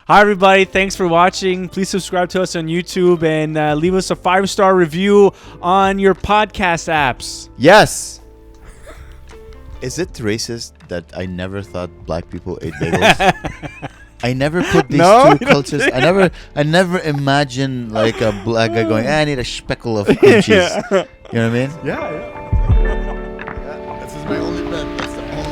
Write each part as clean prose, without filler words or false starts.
Hi, everybody. Thanks for watching. Please subscribe to us on YouTube and leave us a 5-star review on your podcast apps. Yes. Is it racist that I never thought black people ate bagels? I never put these two cultures. I never imagined like a black guy going, I need a speckle of cream cheese. Yeah. You know what I mean? Yeah. This is my only bet. That's the only.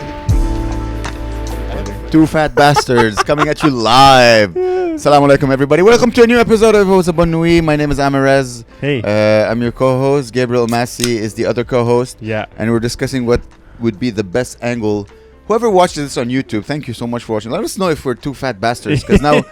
Two fat bastards coming at you live. Assalamu alaikum, everybody. Welcome to a new episode of Bonne Nuit. My name is Amer. Hey. I'm your co-host. Gabriel Omassi is the other co-host. Yeah. And we're discussing what would be the best angle. Whoever watches this on YouTube, thank you so much for watching. Let us know if we're two fat bastards, because now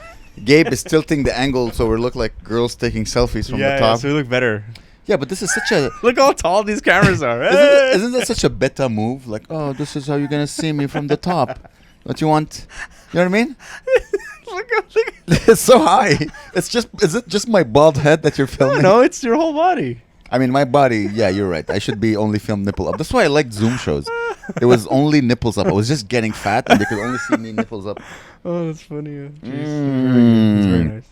Gabe is tilting the angle so we look like girls taking selfies from the top. Yeah, so we look better. Yeah, but this is such a... Look how tall these cameras are. Isn't that such a beta move? Like, oh, this is how you're going to see me from the top. Don't you want... You know what I mean? look. It's so high. Is it just my bald head that you're filming? No, it's your whole body. I mean, my body, yeah, you're right. I should be only filmed nipple up. That's why I liked Zoom shows. It was only nipples up. I was just getting fat and they could only see me nipples up. Oh, that's funny. It's very nice.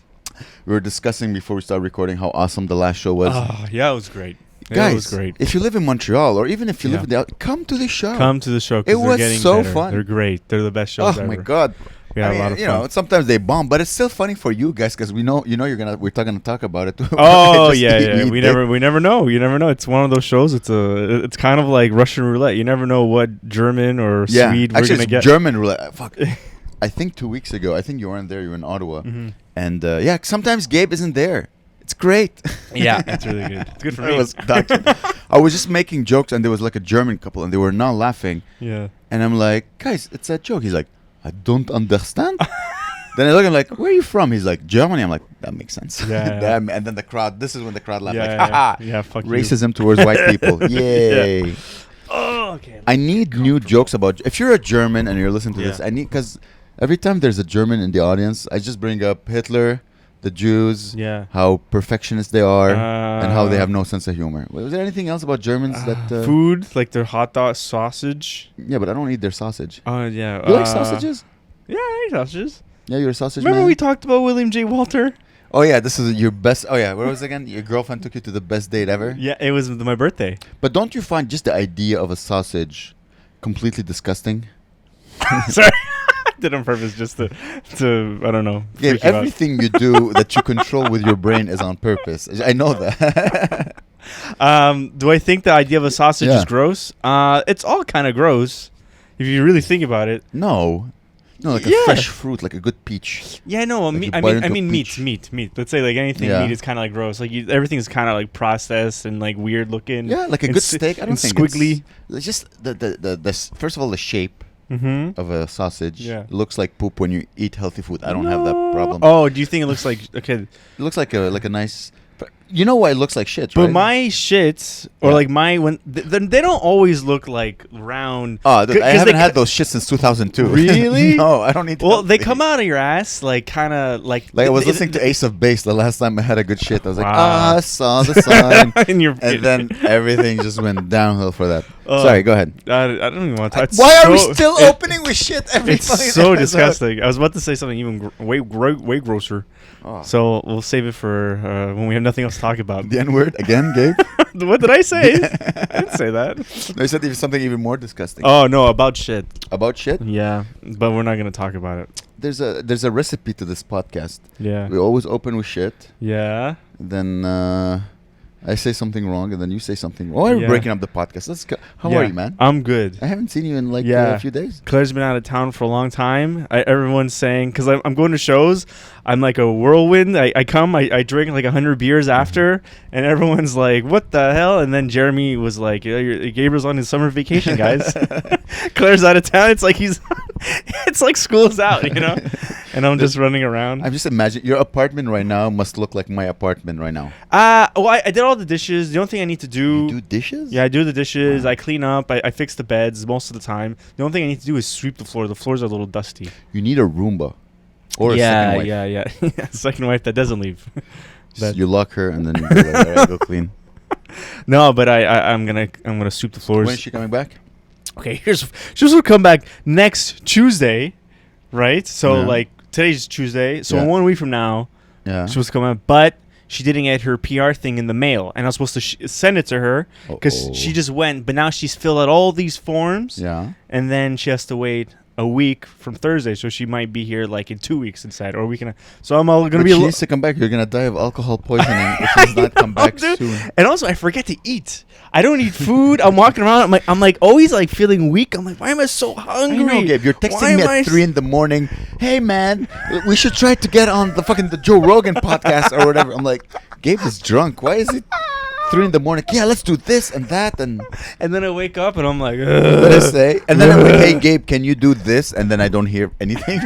We were discussing before we started recording how awesome the last show was. Oh, yeah, it was great. Guys, it was great. If you live in Montreal or even if you live in the... Come to the show. Come to the show. It was getting so better. fun. They're great. They're the best shows ever. Oh, my God. We had a lot of fun. You know, sometimes they bomb, but it's still funny for you guys because we're gonna talk about it. Oh yeah. We never know. You never know. It's one of those shows. It's kind of like Russian roulette. You never know what German or Swede we're gonna get. German roulette. Fuck. I think 2 weeks ago. I think you weren't there. You were in Ottawa, and sometimes Gabe isn't there. It's great. Yeah, it's really good. It's good for me. I was just making jokes, and there was like a German couple, and they were not laughing. Yeah. And I'm like, guys, it's a joke. He's like, I don't understand. Then I look at him like, where are you from? He's like, Germany. I'm like, that makes sense. Yeah. And then the crowd, this is when the crowd laughed. Yeah, like, yeah. haha, Yeah, fuck racism towards white people. Yay. Yeah. Oh, okay. I need new jokes about, if you're a German and you're listening to this, because every time there's a German in the audience, I just bring up Hitler, the Jews, how perfectionist they are, and how they have no sense of humor. Was there anything else about Germans that... food, like their hot dog sausage. Yeah, but I don't eat their sausage. Oh, yeah. You like sausages? Yeah, I eat sausages. Yeah, you're a sausage Remember man? we talked about William J. Walter? Oh, yeah, this is your best... Oh, yeah, where was it again? Your girlfriend took you to the best date ever? Yeah, it was my birthday. But don't you find just the idea of a sausage completely disgusting? Sorry. Did on purpose just to I don't know. Yeah, everything you do that you control with your brain is on purpose. I know that. Do I think the idea of a sausage is gross? It's all kind of gross if you really think about it. No, like a fresh fruit, like a good peach. Yeah, no. Like I mean meat. Let's say like anything meat is kind of like gross. Like everything is kind of like processed and like weird looking. Yeah, like a good steak. I don't think squiggly. It's just the first of all the shape. Of a sausage looks like poop when you eat healthy food. I don't have that problem. Oh, do you think it looks like okay? It looks like a nice. You know why it looks like shit, but right? my shits or like my when they don't always look like round. Oh, I haven't had those shits since 2002. Really? No, I don't need. Well, they come out of your ass like kind of like. Like I was listening to Ace of Base the last time I had a good shit. I was like, I saw the sign, and then everything just went downhill for that. Sorry, go ahead. I don't even want to. Why are we still opening with shit every time? It's so disgusting. I was about to say something even way grosser. Oh. So we'll save it for when we have nothing else to talk about. The N-word again, Gabe? What did I say? I didn't say that. No, you said something even more disgusting. Oh, no, about shit. About shit? Yeah, but we're not going to talk about it. There's a recipe to this podcast. Yeah. We always open with shit. Yeah. Then I say something wrong, and then you say something. Why are we breaking up the podcast? Let's go. How are you, man? I'm good. I haven't seen you in like a few days. Claire's been out of town for a long time. Everyone's saying, because I'm going to shows, I'm like a whirlwind. I come, I drink like 100 beers after, and everyone's like, what the hell? And then Jeremy was like, Gabriel's on his summer vacation, guys. Claire's out of town. It's like it's like school's out, you know? And I'm just running around. I'm just imagining your apartment right now must look like my apartment right now. I did all the dishes. The only thing I need to do... You do dishes? Yeah, I do the dishes. Wow. I clean up. I fix the beds most of the time. The only thing I need to do is sweep the floor. The floors are a little dusty. You need a Roomba. Or a second wife. Yeah. Second wife that doesn't leave. You lock her and then you go like, all right, go clean. No, but I'm gonna sweep the floors. When is she coming back? Okay, she will come back next Tuesday, right? So like today's Tuesday, so in 1 week from now, she's supposed to come out, but she didn't get her PR thing in the mail, and I was supposed to send it to her because she just went, but now she's filled out all these forms, and then she has to wait a week from Thursday, so she might be here like in 2 weeks inside, or a week and a. So I'm all gonna be. She needs to come back. You're gonna die of alcohol poisoning if she does not come back soon. And also, I forget to eat. I don't eat food. I'm walking around. I'm like always like feeling weak. I'm like, why am I so hungry? I know, Gabe. You're texting me at 3 a.m. Hey man, we should try to get on the Joe Rogan podcast or whatever. I'm like, Gabe is drunk. Why is it 3 a.m? Yeah, let's do this and that and then I wake up and I'm like, what I say, and then I'm like, hey Gabe, can you do this? And then I don't hear anything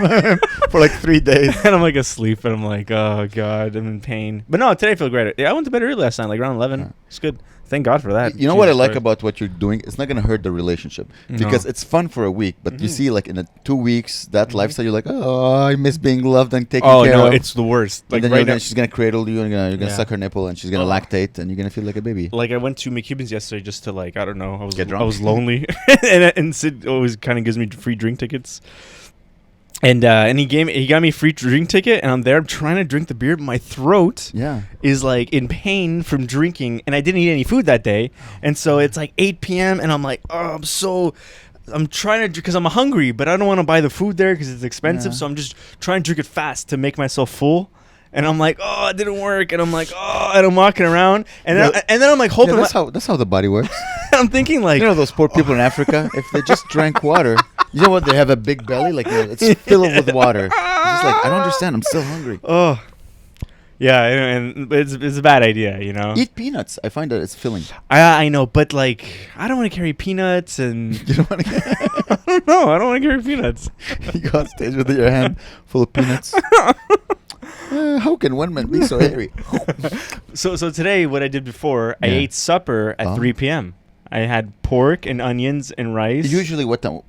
for like 3 days, and I'm like asleep, and I'm like, oh god, I'm in pain. But no, today I feel great. I went to bed early last night, like around 11. It's good. Thank God for that. You know what I like about what you're doing? It's not going to hurt the relationship because it's fun for a week. But you see, like in 2 weeks, that lifestyle, you're like, oh, I miss being loved and taken care of. Oh, no, it's the worst. Like and then she's going to cradle you and you're going to suck her nipple and she's going to lactate and you're going to feel like a baby. Like I went to McCubbin's yesterday just to like, I don't know. I was lonely. and Sid always kind of gives me free drink tickets. And he got me a free drink ticket, and I'm there. I'm trying to drink the beer, but my throat is like in pain from drinking, and I didn't eat any food that day, and so it's like 8 p.m. and I'm like, I'm trying to because I'm hungry, but I don't want to buy the food there because it's expensive, so I'm just trying to drink it fast to make myself full. And I'm like, it didn't work, and I'm like, and I'm walking around, and then I'm like hoping. That's how the body works. I'm thinking like, those poor people in Africa, if they just drank water. You know what? They have a big belly, like it's filled with water. It's just like, I don't understand. I'm still hungry. Oh, yeah, and it's a bad idea, Eat peanuts. I find that it's filling. I know, but like, I don't want to carry peanuts, and you don't want to. I don't know. I don't want to carry peanuts. You go on stage with your hand full of peanuts. How can one man be so hairy? So today, what I did before, I ate supper at 3 p.m. I had pork and onions and rice. Usually what time?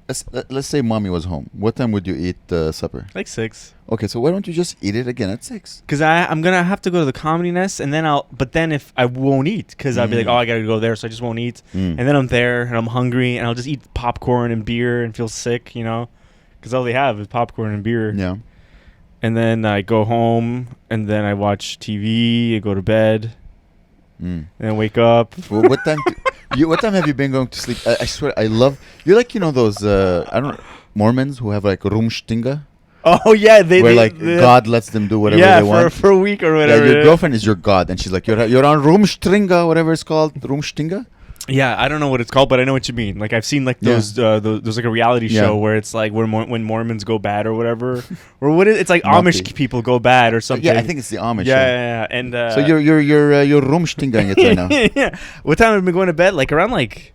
Let's say mommy was home. What time would you eat supper? Like 6. Okay, so why don't you just eat it again at 6? Because I'm going to have to go to the Comedy Nest, and then but then if I won't eat, because I'll be like, I got to go there, so I just won't eat. And then I'm there, and I'm hungry, and I'll just eat popcorn and beer and feel sick, because all they have is popcorn and beer. Yeah. And then I go home, and then I watch TV, I go to bed, and then wake up. Well, what time... what time have you been going to sleep? I swear, I love... You're like, those, Mormons who have like Rumstinga? Oh, yeah. Where God lets them do whatever they want. For a week or whatever. Yeah, your girlfriend is your God. And she's like, you're on Rumstringa, whatever it's called. Rumstinga? Yeah, I don't know what it's called, but I know what you mean. Like, I've seen like those like a reality show where it's like when Mormons go bad or whatever, or what is it's like Amish people go bad or something. Yeah, I think it's the Amish. Yeah. And so you're rumstinging it right now. Yeah. What time have you been going to bed? Like around like.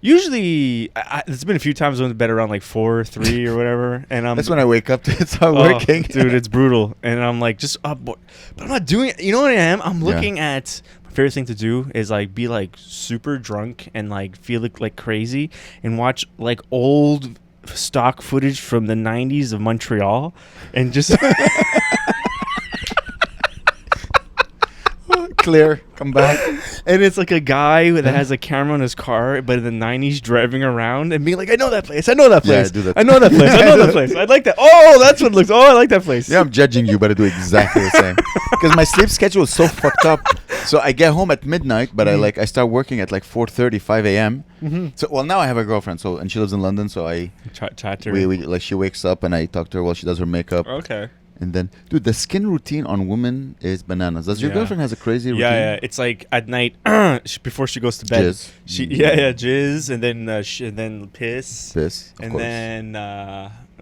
Usually, it's been a few times I went to bed around like 4, 3 or whatever, and that's when I wake up to start working. Dude, it's brutal, and I'm like just up, but I'm not doing it. You know what I am? I'm looking at. Favorite thing to do is like be like super drunk and like feel like crazy and watch like old stock footage from the 90s of Montreal and just clear, come back. And it's like a guy that has a camera on his car, but in the 90s driving around and being like, I know that place. I know that place. Yeah, I do that. I know that place. I know that place. I'd like that. Oh, that's what it looks. Oh, I like that place. Yeah, I'm judging you, but I do exactly the same. Because my sleep schedule is so fucked up. So I get home at midnight, but I start working at like 4:30, 5 a.m. So now I have a girlfriend, and she lives in London, so I chat to her. We like she wakes up and I talk to her while she does her makeup. Okay. And then, dude, the skin routine on women is bananas. Does your girlfriend has a crazy routine? Yeah. It's like at night before she goes to bed. Jizz. Jizz, and then piss, and course. Then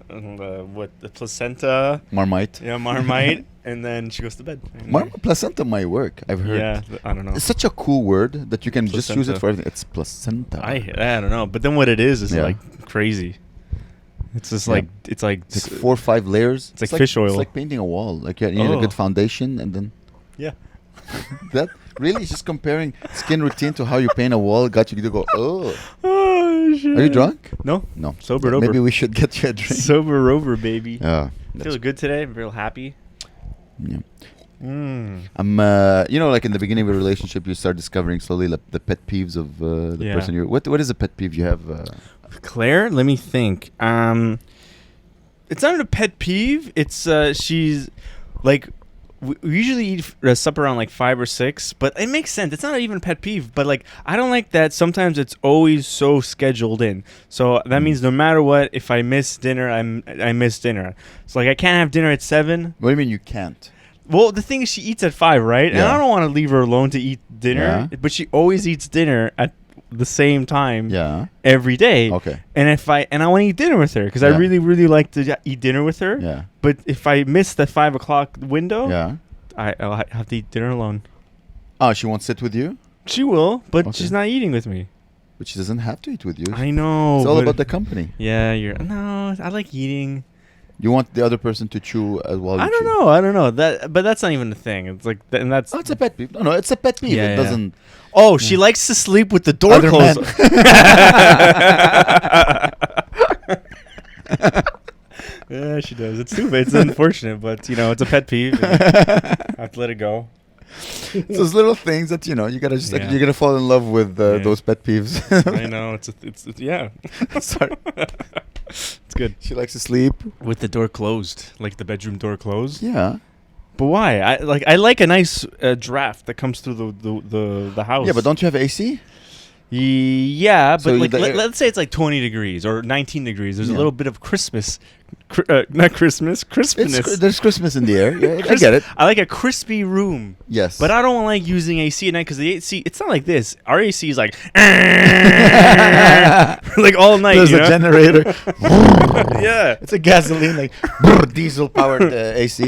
the placenta, Marmite. Yeah, Marmite, and then she goes to bed. Placenta might work. I've heard. Yeah, I don't know. It's such a cool word that you can just use it for everything. It's placenta. I don't know, but then what it is like crazy. It's just like it's like 4 or 5 layers. It's like fish oil. It's like painting a wall. Like you need a good foundation, and then that really is just comparing skin routine to how you paint a wall. Got you to go. Oh shit. Are you drunk? No. Sobered over. Maybe we should get you a drink. Sober over, baby. Yeah. Feel good today. I'm real happy. Yeah. I'm like in the beginning of a relationship, you start discovering slowly the pet peeves of the person you're. What is a pet peeve you have? Claire, let me think. it's not a pet peeve. It's she's like we usually eat supper around like 5 or 6, but it makes sense. It's not even a pet peeve, but like I don't like that sometimes it's always so scheduled in. So that means no matter what, if I miss dinner, I miss dinner. So like I can't have dinner at 7. What do you mean you can't? Well, the thing is she eats at 5, right? And I don't want to leave her alone to eat dinner, but she always eats dinner at the same time every day. Okay. And I want to eat dinner with her because I really, really like to eat dinner with her. Yeah. But if I miss the 5 o'clock window, I'll have to eat dinner alone. Oh, she won't sit with you? She will, but she's not eating with me. But she doesn't have to eat with you. I know. It's all about the company. Yeah, no, I like eating. You want the other person to chew while you chew. I don't know. But that's not even the thing. It's like, and that's. Oh, it's a pet peeve. No, it's a pet peeve. It doesn't. Oh, she likes to sleep with the door closed. Yeah, she does. It's stupid. It's unfortunate, but it's a pet peeve. I have to let it go. Those little things that you gotta just you're gonna fall in love with those pet peeves. I know. It's yeah. Sorry. It's good. She likes to sleep with the door closed, like the bedroom door closed. Yeah. But why? I like a nice draft that comes through the house. Yeah, but don't you have AC? Yeah, but So let's say it's like 20 degrees or 19 degrees. There's a little bit of Christmas. Not Christmas, crispiness. There's Christmas in the air. Yeah, I get it. I like a crispy room. Yes. But I don't like using AC at night because the AC, it's not like this. Our AC is like, like all night. There's a generator. Yeah. It's a gasoline, like diesel powered AC.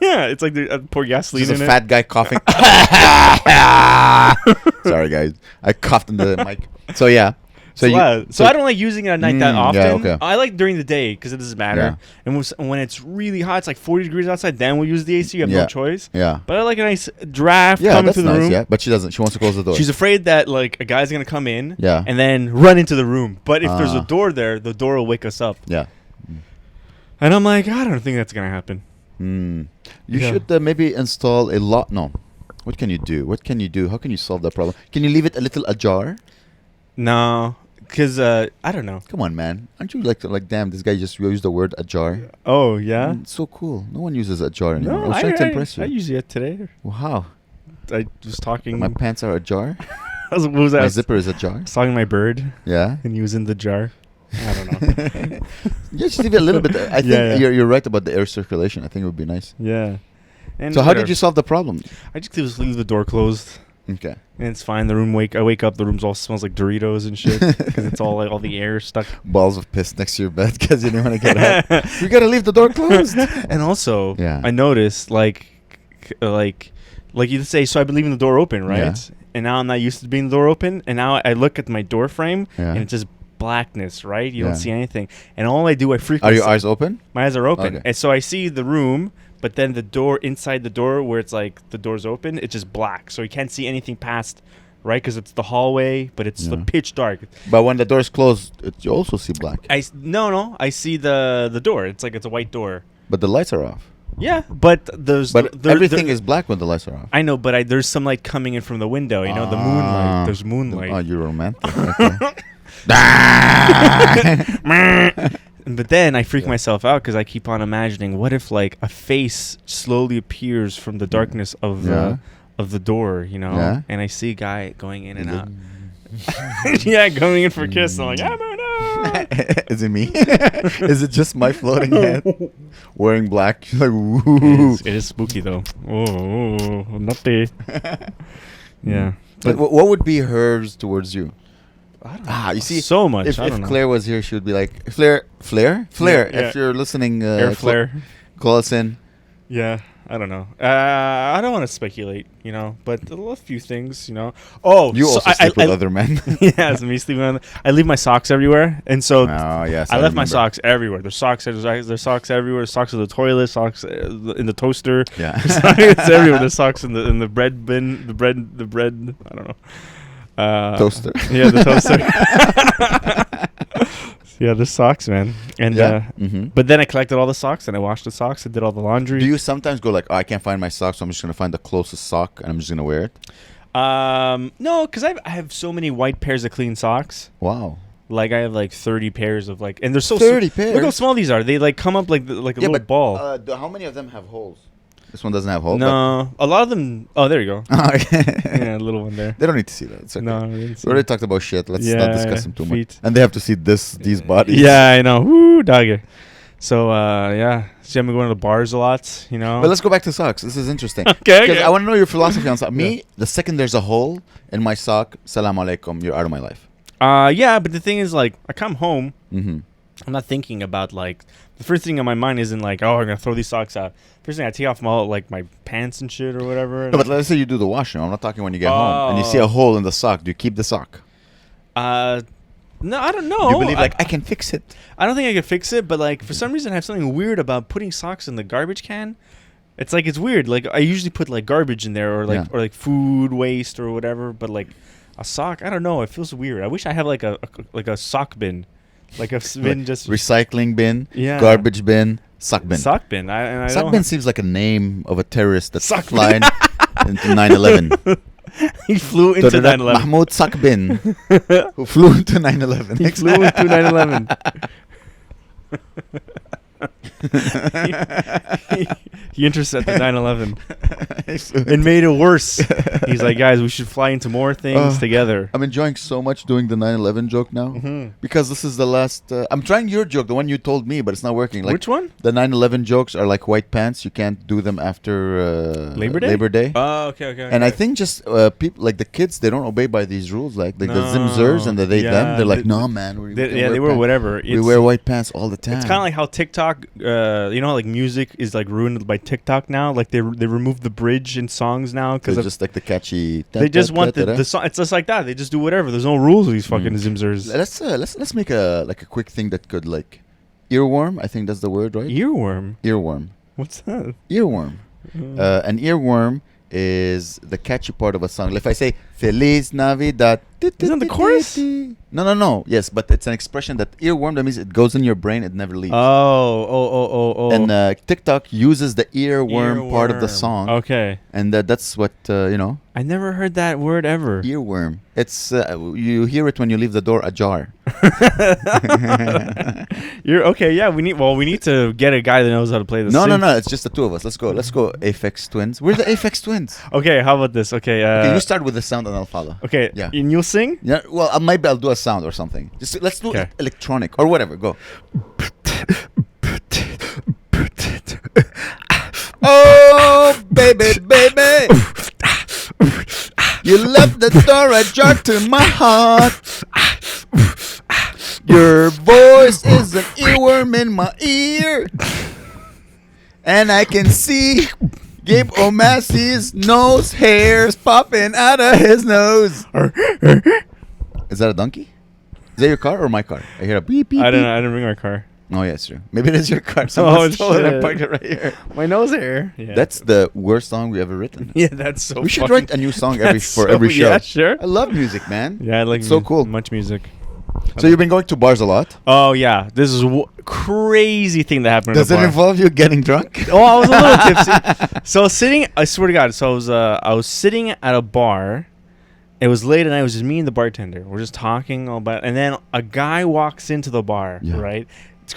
Yeah, it's like they pour gasoline in it. There's a fat guy coughing. Sorry, guys. I coughed in the mic. So, yeah. So I don't like using it at night that often. Yeah, okay. I like during the day because it doesn't matter. Yeah. And when it's really hot, it's like 40 degrees outside, then we'll use the AC. You have no choice. Yeah. But I like a nice draft coming through the room. Yeah, but she doesn't. She wants to close the door. She's afraid that like a guy's going to come in and then run into the room. But if there's a door there, the door will wake us up. Yeah. And I'm like, I don't think that's going to happen. You should maybe install a lot. No. What can you do? How can you solve that problem? Can you leave it a little ajar? No. Because, I don't know. Come on, man. Aren't you like, damn, this guy just used the word ajar? Oh, yeah? It's so cool. No one uses ajar anymore. No, I was trying to impress you. I use it today. Well, how? I was talking. My pants are ajar? What was that? My zipper is ajar? I was talking to my bird. Yeah? And using the jar. I don't know. Just leave it a little bit. I think you're right about the air circulation. I think it would be nice. Yeah. And so how did you solve the problem? I just leave the door closed. Okay. And it's fine. I wake up, the room all smells like Doritos and shit because it's all like all the air stuck. Balls of piss next to your bed because you didn't want to get out. You gotta leave the door closed. And also, I noticed like you say, so I've been leaving the door open, right? Yeah. And now I'm not used to being the door open, and now I look at my door frame and it's just blackness, right? You don't see anything, and all I do, I freak. Are your eyes open? My eyes are open, and so I see the room. But then the door inside the door where it's like the door's open, it's just black. So you can't see anything past, right? Because it's the hallway, but it's pitch dark. But when the door's closed, you also see black. No. I see the door. It's like it's a white door. But the lights are off. Yeah, but everything is black when the lights are off. I know, but there's some light coming in from the window. You know, the moonlight. There's moonlight. Oh, you're romantic. But then I freak myself out because I keep on imagining, what if like a face slowly appears from the darkness of the door, and I see a guy going in and out. Going in for a kiss. And I'm like, no. Is it me? Is it just my floating head wearing black? Like, ooh. It is spooky though. Oh, nutty. Yeah. But what would be hers towards you? I don't know. You see, so much. If Claire was here, she would be like, Flare. Yeah. If you're listening, Air Flare, call us in. Yeah, I don't know. I don't want to speculate, but a few things, Oh, you also sleep with other men. Yeah, it's me sleeping on. I leave my socks everywhere, and so yes, I left my socks everywhere. There's socks everywhere. There's socks in the toilet, socks in the toaster. Yeah, it's everywhere. There's socks in the bread bin. The bread. I don't know. Toaster. Yeah, the toaster. Yeah, the socks, man. And but then I collected all the socks and I washed the socks and did all the laundry. Do you sometimes go like, I can't find my socks, so I'm just gonna find the closest sock and I'm just gonna wear it? No, because I have so many white pairs of clean socks. Wow. Like I have like 30 pairs of like, and they're so 30 pairs. Look how small these are. They like come up like a little ball. How many of them have holes? This one doesn't have holes. No, a lot of them. Oh, there you go. Yeah, a little one there. They don't need to see that. It's okay. No, we already talked about shit. Let's not discuss them too much. And they have to see these bodies. Yeah, I know. Woo, doggy. So yeah, see, I'm going to the bars a lot. You know. But let's go back to socks. This is interesting. Okay. I want to know your philosophy on socks. Me, the second there's a hole in my sock, salam alaikum, you're out of my life. Yeah, but the thing is, like, I come home. Mm-hmm. I'm not thinking about, like, the first thing on my mind isn't like, oh, I'm gonna throw these socks out. First thing I take off my pants and shit or whatever. No, but let's say you do the washing. I'm not talking when you get home and you see a hole in the sock. Do you keep the sock? No, I don't know. You believe I can fix it? I don't think I can fix it, but like for some reason I have something weird about putting socks in the garbage can. It's like it's weird. Like I usually put like garbage in there or like food waste or whatever, but like a sock, I don't know. It feels weird. I wish I had like a sock bin. Like a bin, just recycling bin, garbage bin, sock bin. Sock bin. Sock bin seems like a name of a terrorist that's flying into 9/11. He flew into 9/11. Mahmoud Sock bin, who flew into 9/11. He flew into 9/11. He intercepted 9/11 and made it worse. He's like, guys, we should fly into more things together. I'm enjoying so much doing the 9/11 joke now because this is the last. I'm trying your joke, the one you told me, but it's not working. Like, which one? The 9/11 jokes are like white pants. You can't do them after Labor Day. Oh, okay. And I think just people like the kids, they don't obey by these rules. Like the zimzers and the they them. They're like, no, man. They wear whatever. We wear white pants all the time. It's kind of like how TikTok, you know, like music is like ruined by TikTok now. Like they remove the bridge in songs now because just like the catchy. They just want the song. It's just like that. They just do whatever. There's no rules with these fucking zimzers. Let's make a quick thing that could like earworm. I think that's the word, right? Earworm. What's that? Earworm. An earworm is the catchy part of a song. If I say Feliz Navidad, isn't that the chorus? No. Yes, but it's an expression that earworm. That means it goes in your brain. It never leaves. Oh. And TikTok uses the earworm part of the song. Okay. And that's what you know. I never heard that word ever. Earworm. It's you hear it when you leave the door ajar. You're okay. Yeah, we need to get a guy that knows how to play this. No. It's just the two of us. Let's go. Aphex Twins. We're the Aphex Twins. Okay. How about this? Okay. You start with the sound and I'll follow. Okay. Yeah. And you'll sing? Yeah. Well, maybe I'll do a sound or something. Just let's do electronic or whatever. Go. Oh, baby. You left the door ajar to my heart. Your voice is an earworm in my ear. And I can see Gabe Omassi's nose hairs popping out of his nose. Is that a donkey? Is that your car or my car? I hear a beep, beep, I didn't bring my car. Oh, yeah, it's true. Maybe it is your car. Someone stole it and parked it right here. My nose hair. Yeah. That's the worst song we ever written. Yeah, that's so We should write a new song every show. Yeah, sure. I love music, man. Yeah, I like so cool. Much music. So you've been going to bars a lot? Oh, yeah. This is a crazy thing that happened Does it involve you getting drunk? Oh, I was a little tipsy. So I swear to God. So I was sitting at a bar. It was late and it was just me and the bartender. We're just talking all about, and then a guy walks into the bar, right?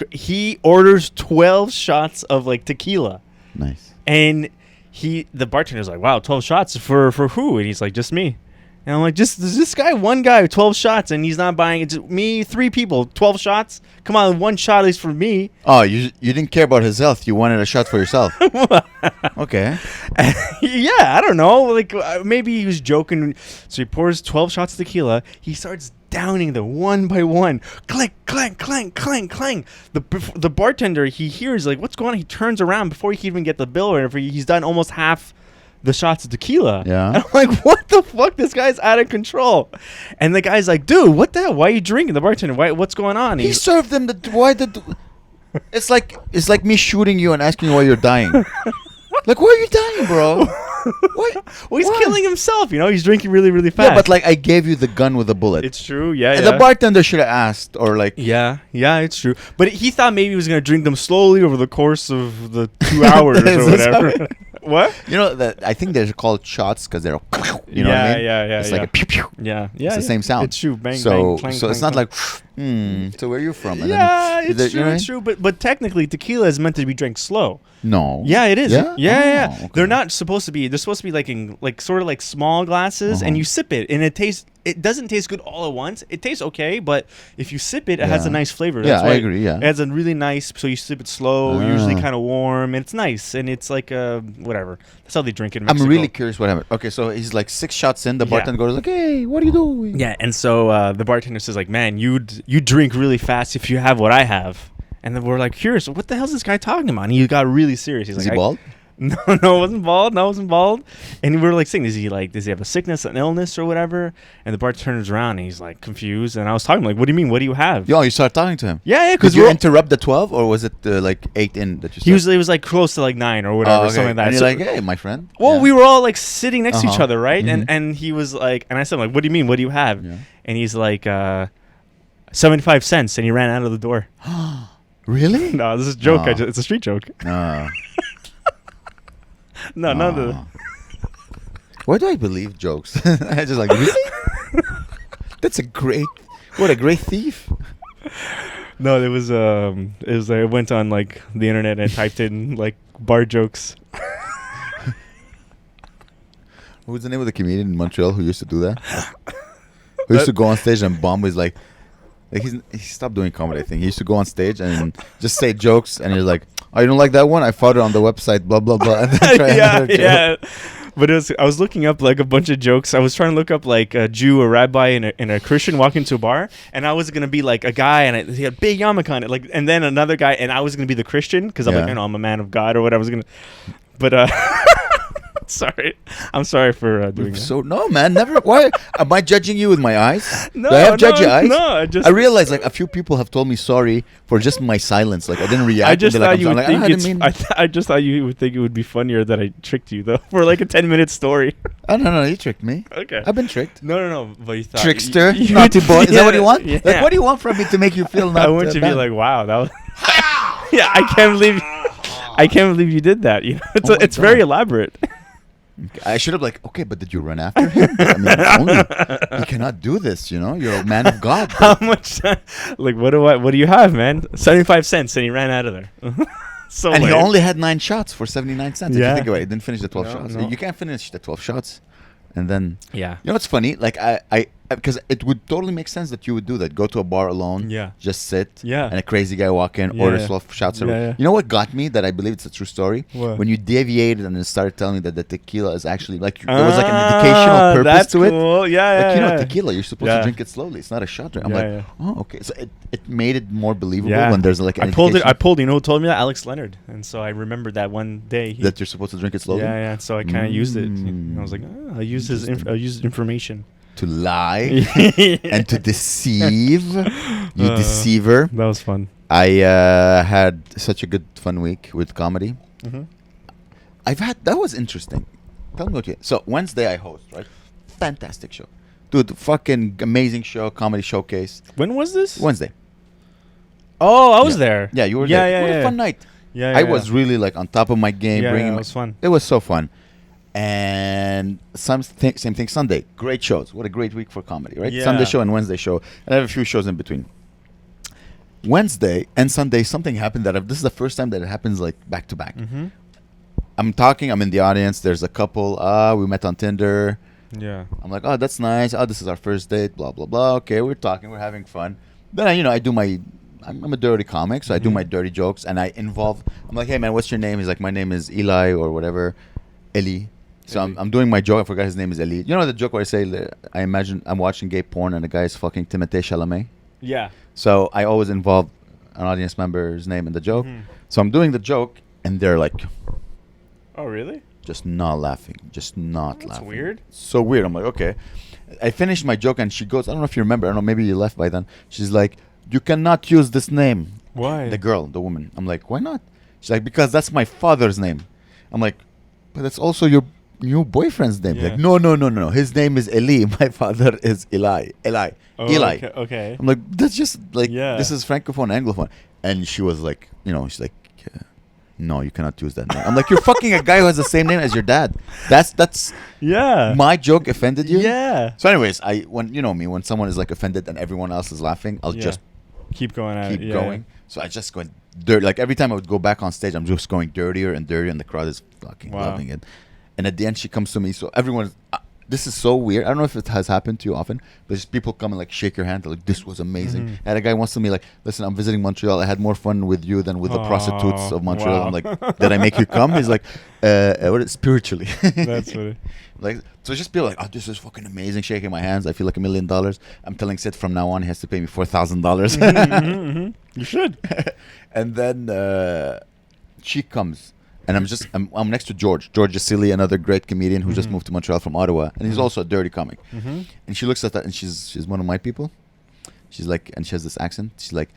He orders 12 shots of like tequila. Nice. And the bartender's like, wow, 12 shots for who? And he's like, just me. And I'm like, just this guy, one guy, 12 shots, and he's not buying it. Just me, 3 people, 12 shots. Come on, 1 shot at least for me. Oh, you didn't care about his health. You wanted a shot for yourself. Okay. Yeah, I don't know. Like maybe he was joking. So he pours 12 shots of tequila. He starts downing them one by one. Clank, clank, clank, clank, clank. The bartender, he hears like, what's going on? He turns around before he can even get the bill or whatever. He's done almost half the shots of tequila. Yeah. And I'm like, what the fuck? This guy's out of control. And the guy's like, dude, what the hell? Why are you drinking? The bartender, what's going on? He served them it's like me shooting you and asking you why you're dying. Like, why are you dying, bro? What? Well, he's killing himself, you know? He's drinking really, really fast. Yeah, but like I gave you the gun with a bullet. It's true, yeah. The bartender should have asked or like... Yeah, it's true. But he thought maybe he was going to drink them slowly over the course of the 2 hours or whatever. What? You know, I think they're called shots because they're... You know what I mean? Yeah. It's like a pew pew. Yeah. It's the same sound. It's true. Bang, so, bang, clang, so clang, it's not clang. like... So where are you from? And yeah, it's true. It's true. But technically, tequila is meant to be drank slow. No. Yeah, it is. Yeah. Yeah. Okay. They're not supposed to be. They're supposed to be like in sort of like small glasses, and you sip it, and it tastes. It doesn't taste good all at once. It tastes okay, but if you sip it, it has a nice flavor. That's I agree. Yeah, it has a really nice. So you sip it slow, usually kind of warm, and it's nice, and it's like whatever. That's how they drink it in Mexico. I'm really curious what happened. Okay, so he's like 6 shots in. The bartender goes like, "Hey, what are you doing?" Yeah, and so the bartender says like, "Man, you drink really fast if you have what I have." And then we're like curious, what the hell's this guy talking about? And he got really serious. He's Is like, he bald? No, it wasn't bald. No, it wasn't bald. And we were like saying, does he have a sickness, an illness or whatever? And the bartender turns around and he's like confused. And I was talking like, what do you mean? What do you have? Yo, you started talking to him. Yeah. Did you interrupt the 12 or was it like 8 in that you started? It was like close to like 9 or whatever, something like that. And you're like, hey, my friend. Well, we were all like sitting next to each other, right? And he was like, and I said like, what do you mean? What do you have? Yeah. And he's like, 75 cents. And he ran out of the door. Really? No, this is a joke. It's a street joke. No. No, none of the. Why do I believe jokes? I just like, really? That's what a great thief. No, it was I went on like the internet and typed in like bar jokes. What was the name of the comedian in Montreal who used to do that? Who used to go on stage and bomb with like he stopped doing comedy, I think. He used to go on stage and just say jokes, and he's like, "Oh, you don't like that one? I found it on the website, blah blah blah." And then try yeah. But I was looking up like a bunch of jokes. I was trying to look up like a Jew, a rabbi, and a Christian walk into a bar, and I was gonna be like a guy, and he had a big yarmulke on it, like, and then another guy, and I was gonna be the Christian because I'm like, I'm a man of God or what I was gonna, but sorry, I'm sorry for doing that. So no, man, never. Why am I judging you with my eyes? No, do I have judgy eyes? No, I realized like a few people have told me sorry for just my silence. Like I didn't react. I just thought you would think I just thought you would think it would be funnier that I tricked you though for like a 10-minute story. Oh no, you tricked me. Okay, I've been tricked. No, but you thought trickster, naughty boy. Is that what you want? Yeah. Like what do you want from me to make you feel not? I want you to be like, wow, that was. Yeah, I can't believe you did that. You know, it's very elaborate. I should have like, okay, but did you run after him? I mean, you cannot do this, you know? You're a man of God. How much? Like, what do you have, man? 75 cents, and he ran out of there. And he only had 9 shots for 79 cents. Yeah. If you think about it, he didn't finish the 12 shots. No. You can't finish the 12 shots. And then, you know what's funny? Like, I because it would totally make sense that you would do that. Go to a bar alone, just sit, and a crazy guy walk in, order 12 shots. You know what got me that I believe it's a true story? What? When you deviated and then started telling me that the tequila is actually, like, there was like an educational purpose to cool. it. Like, you know, tequila, you're supposed to drink it slowly. It's not a shot drink. I'm like, oh, okay. So it made it more believable when there's like an I pulled, you know who told me that? Alex Leonard. And so I remembered that one day. That you're supposed to drink it slowly? Yeah. So I kind of used it. And I was like, I'll use his information. To lie and to deceive. You deceiver. That was fun. I had such a good fun week with comedy. That was interesting. Tell me what you. So Wednesday I host, right? Fantastic show. Dude, fucking amazing show, comedy showcase. When was this? Wednesday. Oh, I was there. Yeah, you were there. What a fun night. I was really like on top of my game. Yeah, it was fun. It was so fun. And same thing Sunday. Great shows. What a great week for comedy, right? Yeah. Sunday show and Wednesday show. And I have a few shows in between. Wednesday and Sunday, something happened this is the first time that it happens like back to back. I'm in the audience. There's a couple. We met on Tinder. Yeah. I'm like, oh, that's nice. Oh, this is our first date. Blah blah blah. Okay, we're talking. We're having fun. Then I do my. I'm a dirty comic, so I do my dirty jokes, and I'm like, hey man, what's your name? He's like, my name is Eli or whatever, Eli. So I'm doing my joke. I forgot his name is Eli. You know the joke where I say, I imagine I'm watching gay porn and the guy is fucking Timothée Chalamet. Yeah. So I always involve an audience member's name in the joke. So I'm doing the joke, and they're like, oh really? Just not laughing, just not laughing. That's weird. So weird. I'm like, okay. I finished my joke, and she goes, I don't know if you remember. I don't know, maybe you left by then. She's like, you cannot use this name. Why? The woman. I'm like, why not? She's like, because that's my father's name. I'm like, but that's also your new boyfriend's name. Like, no. His name is Eli. My father is Eli. Oh, Eli. Okay. I'm like, that's just like, this is Francophone, Anglophone. And she was like, she's like, no, you cannot use that name. I'm like, you're fucking a guy who has the same name as your dad. That's my joke offended you? Yeah. So anyways, when you know me, when someone is like offended and everyone else is laughing, I'll just keep going at keep going. So I just go dirty. Like every time I would go back on stage, I'm just going dirtier and dirtier, and the crowd is fucking loving it. And at the end, she comes to me. So everyone, this is so weird. I don't know if it has happened to you often, but just people come and like shake your hand. They're like, this was amazing. And a guy wants to me like, listen, I'm visiting Montreal. I had more fun with you than with the prostitutes of Montreal. I'm like, did I make you come? He's like, what is spiritually? That's funny. Like, so just people like, oh, this is fucking amazing. Shaking my hands. I feel like $1 million. I'm telling Sid from now on he has to pay me $4,000. You should. And then she comes. And I'm next to George Silly, another great comedian who just moved to Montreal from Ottawa, and he's also a dirty comic. And she looks at that, and she's one of my people. She's like, and she has this accent. She's like,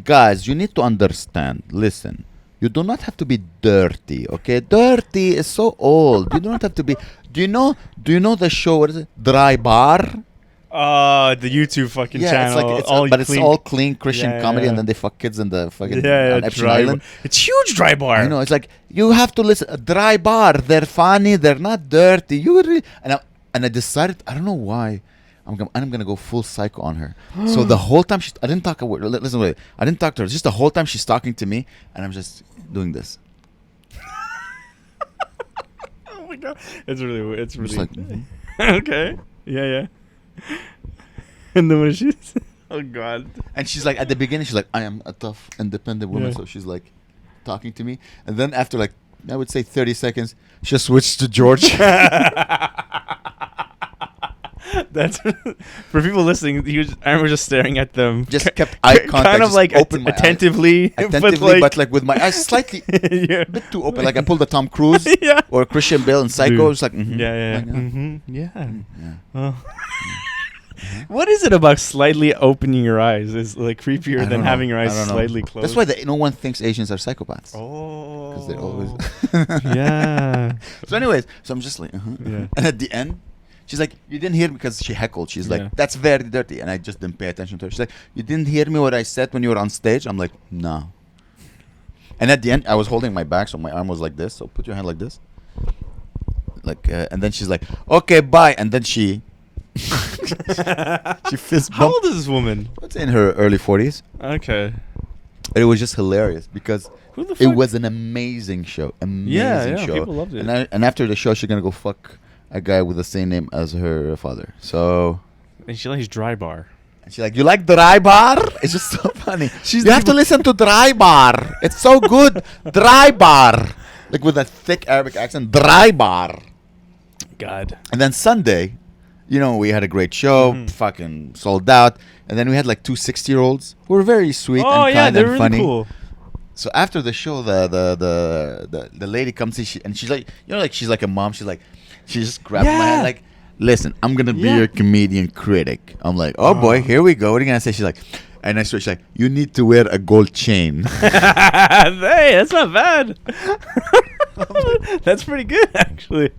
guys, you need to understand. Listen, you do not have to be dirty, okay? Dirty is so old. You do not have to be. Do you know the show? What is it? Dry Bar. The YouTube fucking channel. It's all clean Christian comedy, and then they fuck kids in the fucking on Epstein Island. It's huge Dry Bar. You know, it's like you have to listen. Dry Bar. They're funny. They're not dirty. You really and I decided. I don't know why. I'm gonna go full psycho on her. So the whole time I didn't talk a word. Listen, wait. I didn't talk to her. Just the whole time she's talking to me, and I'm just doing this. Oh my god, it's really. Just like, okay. Yeah. And then when she's oh god, and she's like at the beginning she's like, I am a tough independent woman, so she's like talking to me, and then after like I would say 30 seconds she switched to George. That's for people listening. I remember just staring at them, just kept eye contact, kind of like attentively, but like with my eyes slightly a bit too open, like I pulled a Tom Cruise or Christian Bale in Psycho. It's like What is it about slightly opening your eyes is like creepier than having your eyes slightly closed? That's why no one thinks Asians are psychopaths. Oh, because they always So anyways, so I'm just like and at the end she's like, you didn't hear me, because she heckled. She's like, that's very dirty. And I just didn't pay attention to her. She's like, you didn't hear me what I said when you were on stage? I'm like, no. And at the end, I was holding my back, so my arm was like this. So put your hand like this. Like, and then she's like, okay, bye. And then she fist bumped. How old is this woman? It's in her early 40s. Okay. It was just hilarious because it was an amazing show. Amazing show. People loved it. And after the show, she's going to go fuck a guy with the same name as her father. So, and she likes Dry Bar. And she's like, you like Dry Bar? It's just so funny. You have to listen to Dry Bar. It's so good. Dry Bar. Like with that thick Arabic accent. Dry Bar. God. And then Sunday, you know, we had a great show. Fucking sold out. And then we had like two 60-year-olds who were very sweet and kind and funny. Really cool. So after the show, the lady comes in, and she's like, you know, like she's like a mom. She's like, she just grabbed my hand like, listen, I'm going to be your comedian critic. I'm like, oh boy, here we go. What are you going to say? She's like, and I swear, she's like, you need to wear a gold chain. Hey, that's not bad. That's pretty good, actually.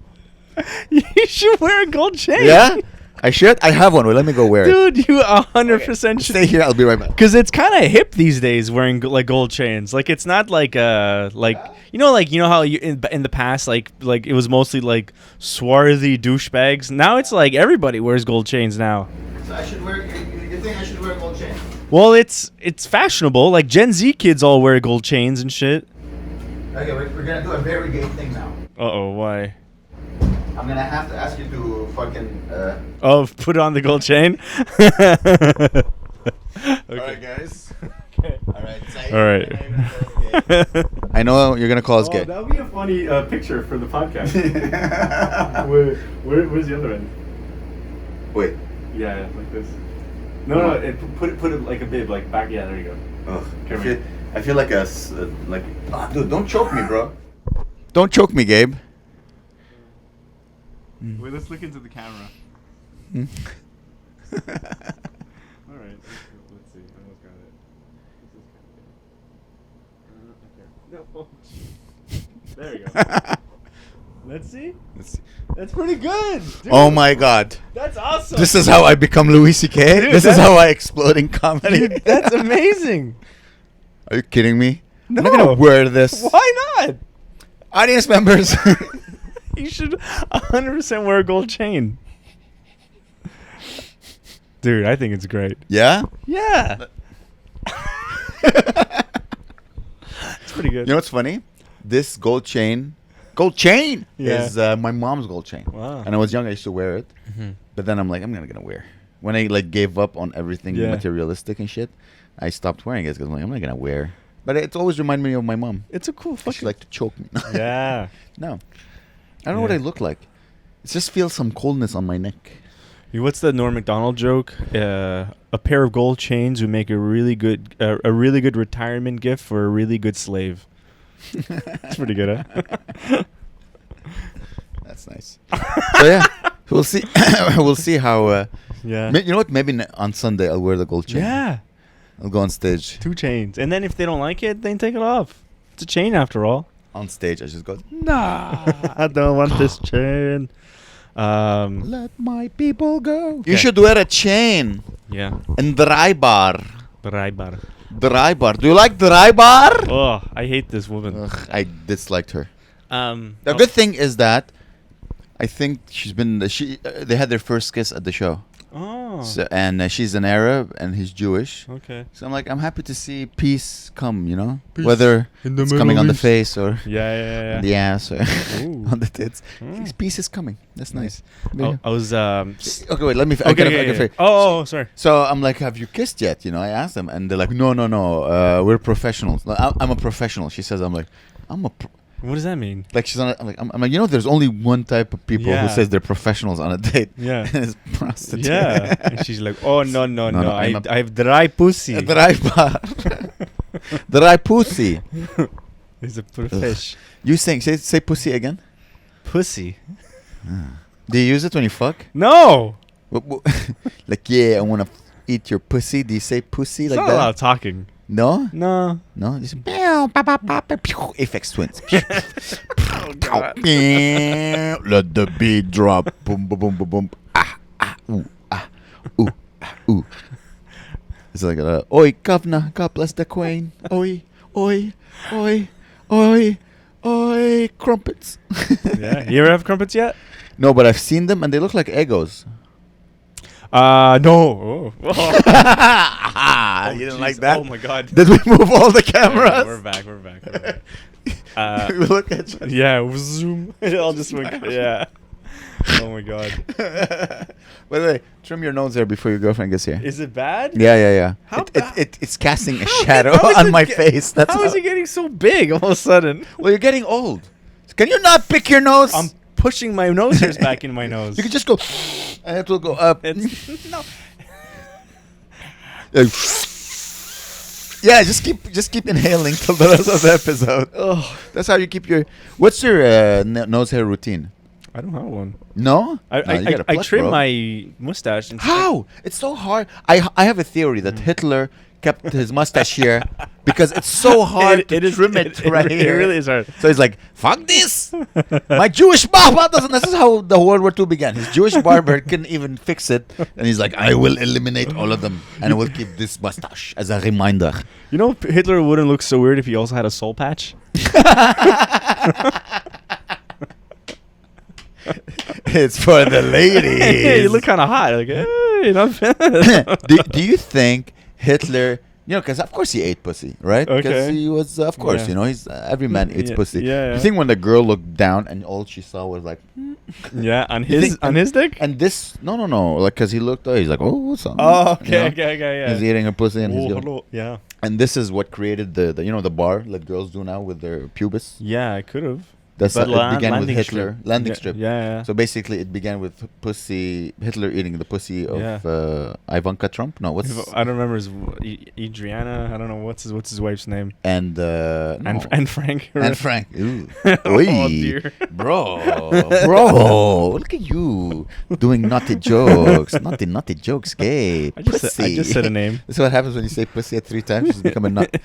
You should wear a gold chain. Yeah? I should? I have one. Well, let me go wear it. Dude, you 100% should. Stay here. I'll be right back. Because it's kind of hip these days wearing like gold chains. Like it's not like you know how you in the past like it was mostly like swarthy douchebags. Now it's like everybody wears gold chains now. So I should wear. You think I should wear a gold chain? Well, it's fashionable. Like Gen Z kids all wear gold chains and shit. Okay, we're gonna do a very gay thing now. Why? I'm gonna have to ask you to fucking. Put on the gold chain. Okay. All right, guys. Okay. All right. I know you're gonna call us gay. That would be a funny picture for the podcast. Where's the other end? Wait. Yeah, like this. No. Put it like a bib, like back. Yeah, there you go. Ugh. I feel like dude, don't choke me, bro. Don't choke me, Gabe. Wait, let's look into the camera. All right, let's see. I almost got it. No. There you go. Let's see. That's pretty good. Dude. Oh my God. That's awesome. This is how I become Louis C.K. This is how I explode in comedy. Dude, that's amazing. Are you kidding me? I'm not gonna wear this. Why not? Audience members. You should 100% wear a gold chain. Dude, I think it's great. Yeah? Yeah. It's pretty good. You know what's funny? This gold chain is my mom's gold chain. Wow. And I was young, I used to wear it. Mm-hmm. But then I'm like, I'm not gonna wear. When I like gave up on everything materialistic and shit, I stopped wearing it because I'm like, I'm not gonna wear. But it's always reminded me of my mom. It's a cool fucking... She liked to choke me. Yeah. No. I don't know what I look like. It just feels some coldness on my neck. What's the Norm Macdonald joke? A pair of gold chains would make a really good retirement gift for a really good slave. It's pretty good, huh? That's nice. So yeah, we'll see. We'll see how. Yeah. You know what? Maybe on Sunday I'll wear the gold chain. Yeah. I'll go on stage. 2 chains, and then if they don't like it, then take it off. It's a chain after all. On stage, I just go. Nah, I don't want this chain. Let my people go. Okay. You should wear a chain. Yeah. And dry bar. Dry bar. Dry bar. Do you like dry bar? Oh, I hate this woman. Ugh, I disliked her. The good thing is that I think she's been. They had their first kiss at the show. Oh. So, and she's an Arab and he's Jewish. Okay. So I'm like, I'm happy to see peace come, you know? Peace. Whether it's coming on the East. face or on the ass or on the tits. Peace is coming. That's nice. I was... okay, wait, let me... sorry. So I'm like, have you kissed yet? You know, I asked them and they're like, no. We're professionals. I'm a professional. She says, I'm like, what does that mean? Like she's on a, I'm like, you know, there's only one type of people who says they're professionals on a date. Yeah. And it's prostitute. Yeah. And she's like, oh, no. I have dry pussy. A dry bar. Dry pussy. It's a fish. You say pussy again? Pussy. Do you use it when you fuck? No. Like, yeah, I want to eat your pussy. Do you say pussy it's like not that? a lot of talking. No? No. You say, Aphex Twins. Let the beat drop. Boom, boom, boom, boom, boom. Ooh. It's like, oi, governor, God bless the queen. Oi, crumpets. Yeah. You ever have crumpets yet? No, but I've seen them and they look like Eggos. No. You didn't like that? Oh my God! Did we move all the cameras? Yeah, we're back. We look at you. Yeah, zoom. It all just went. Yeah. Oh my God. By the way, trim your nose there before your girlfriend gets here. Is it bad? Yeah. How it's casting a shadow on my face. That's how is it getting so big all of a sudden? Well, you're getting old. Can you not pick your nose? I'm pushing my nose hairs back into my nose. You can just go, and it will go up. No. Yeah, just keep inhaling till the rest of the episode. Oh, that's how you keep your. What's your nose hair routine? I don't have one. No, I trim my mustache. And how? It's so hard. I have a theory that Hitler kept his mustache here because it's so hard to trim it right here. It really is hard. So he's like, fuck this. My Jewish barber doesn't. This is how the World War II began. His Jewish barber couldn't even fix it. And he's like, I will eliminate all of them. And I will keep this mustache as a reminder. You know, Hitler wouldn't look so weird if he also had a soul patch. It's for the ladies. Hey, you look kind of hot. Like, hey, not bad. Do you think Hitler, you know, because of course he ate pussy, right? Because he was, of course, you know, he's every man eats pussy. Yeah. You think when the girl looked down and all she saw was like, yeah, on his dick? And this, no, like, because he looked, he's like, oh, what's up? Oh, okay, yeah. He's eating her pussy and he's hello. Yeah. And this is what created the bar that girls do now with their pubis. Yeah, I could have. It began with Hitler. Landing strip. Yeah. So basically, it began with Hitler eating the pussy of Ivanka Trump. No, what's I don't remember his Adriana. I don't know what's his wife's name. And Frank. And Frank. Ooh. Oh dear, bro, look at you doing naughty jokes. Naughty jokes, gay. I just said a name. This is what happens when you say pussy at 3 times. You become a nut.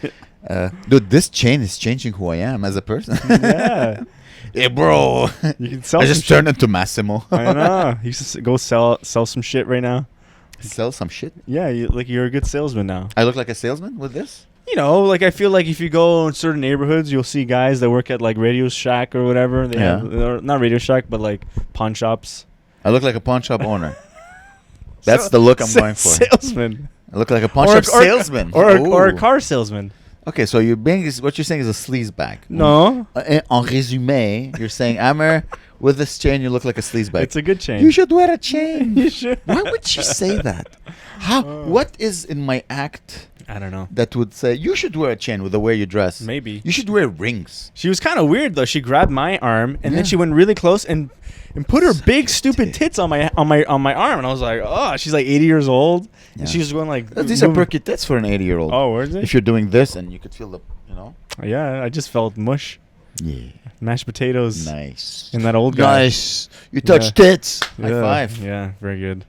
Dude, this chain is changing who I am as a person. Yeah. Hey, bro. You can sell. I just turned into Massimo. I know. You should go sell some shit right now. Sell some shit? Yeah, you're a good salesman now. I look like a salesman with this? You know, like I feel like if you go in certain neighborhoods, you'll see guys that work at like Radio Shack or whatever. They have, or not Radio Shack, but like pawn shops. I look like a pawn shop owner. That's the look I'm going for. Salesman. I look like a pawn shop salesman. Or a car salesman. Okay, so what you're saying is a sleaze bag. No. En résumé, you're saying, Amer, with this chain, you look like a sleaze bag. It's a good chain. You should wear a chain. You should. Why would she say that? How? What is in my act? I don't know. That would say you should wear a chain with the way you dress. Maybe. You should wear rings. She was kind of weird though. She grabbed my arm and then she went really close and put her big stupid tits on my arm, and I was like, oh, she's like 80 years old, and she's going like. These are perky tits for an 80-year-old. Oh, where is it? If you're doing this and you could feel the, Yeah, I just felt mush. Yeah. Mashed potatoes. Nice. And that old guy. Nice. You touch tits. High five. Yeah, very good.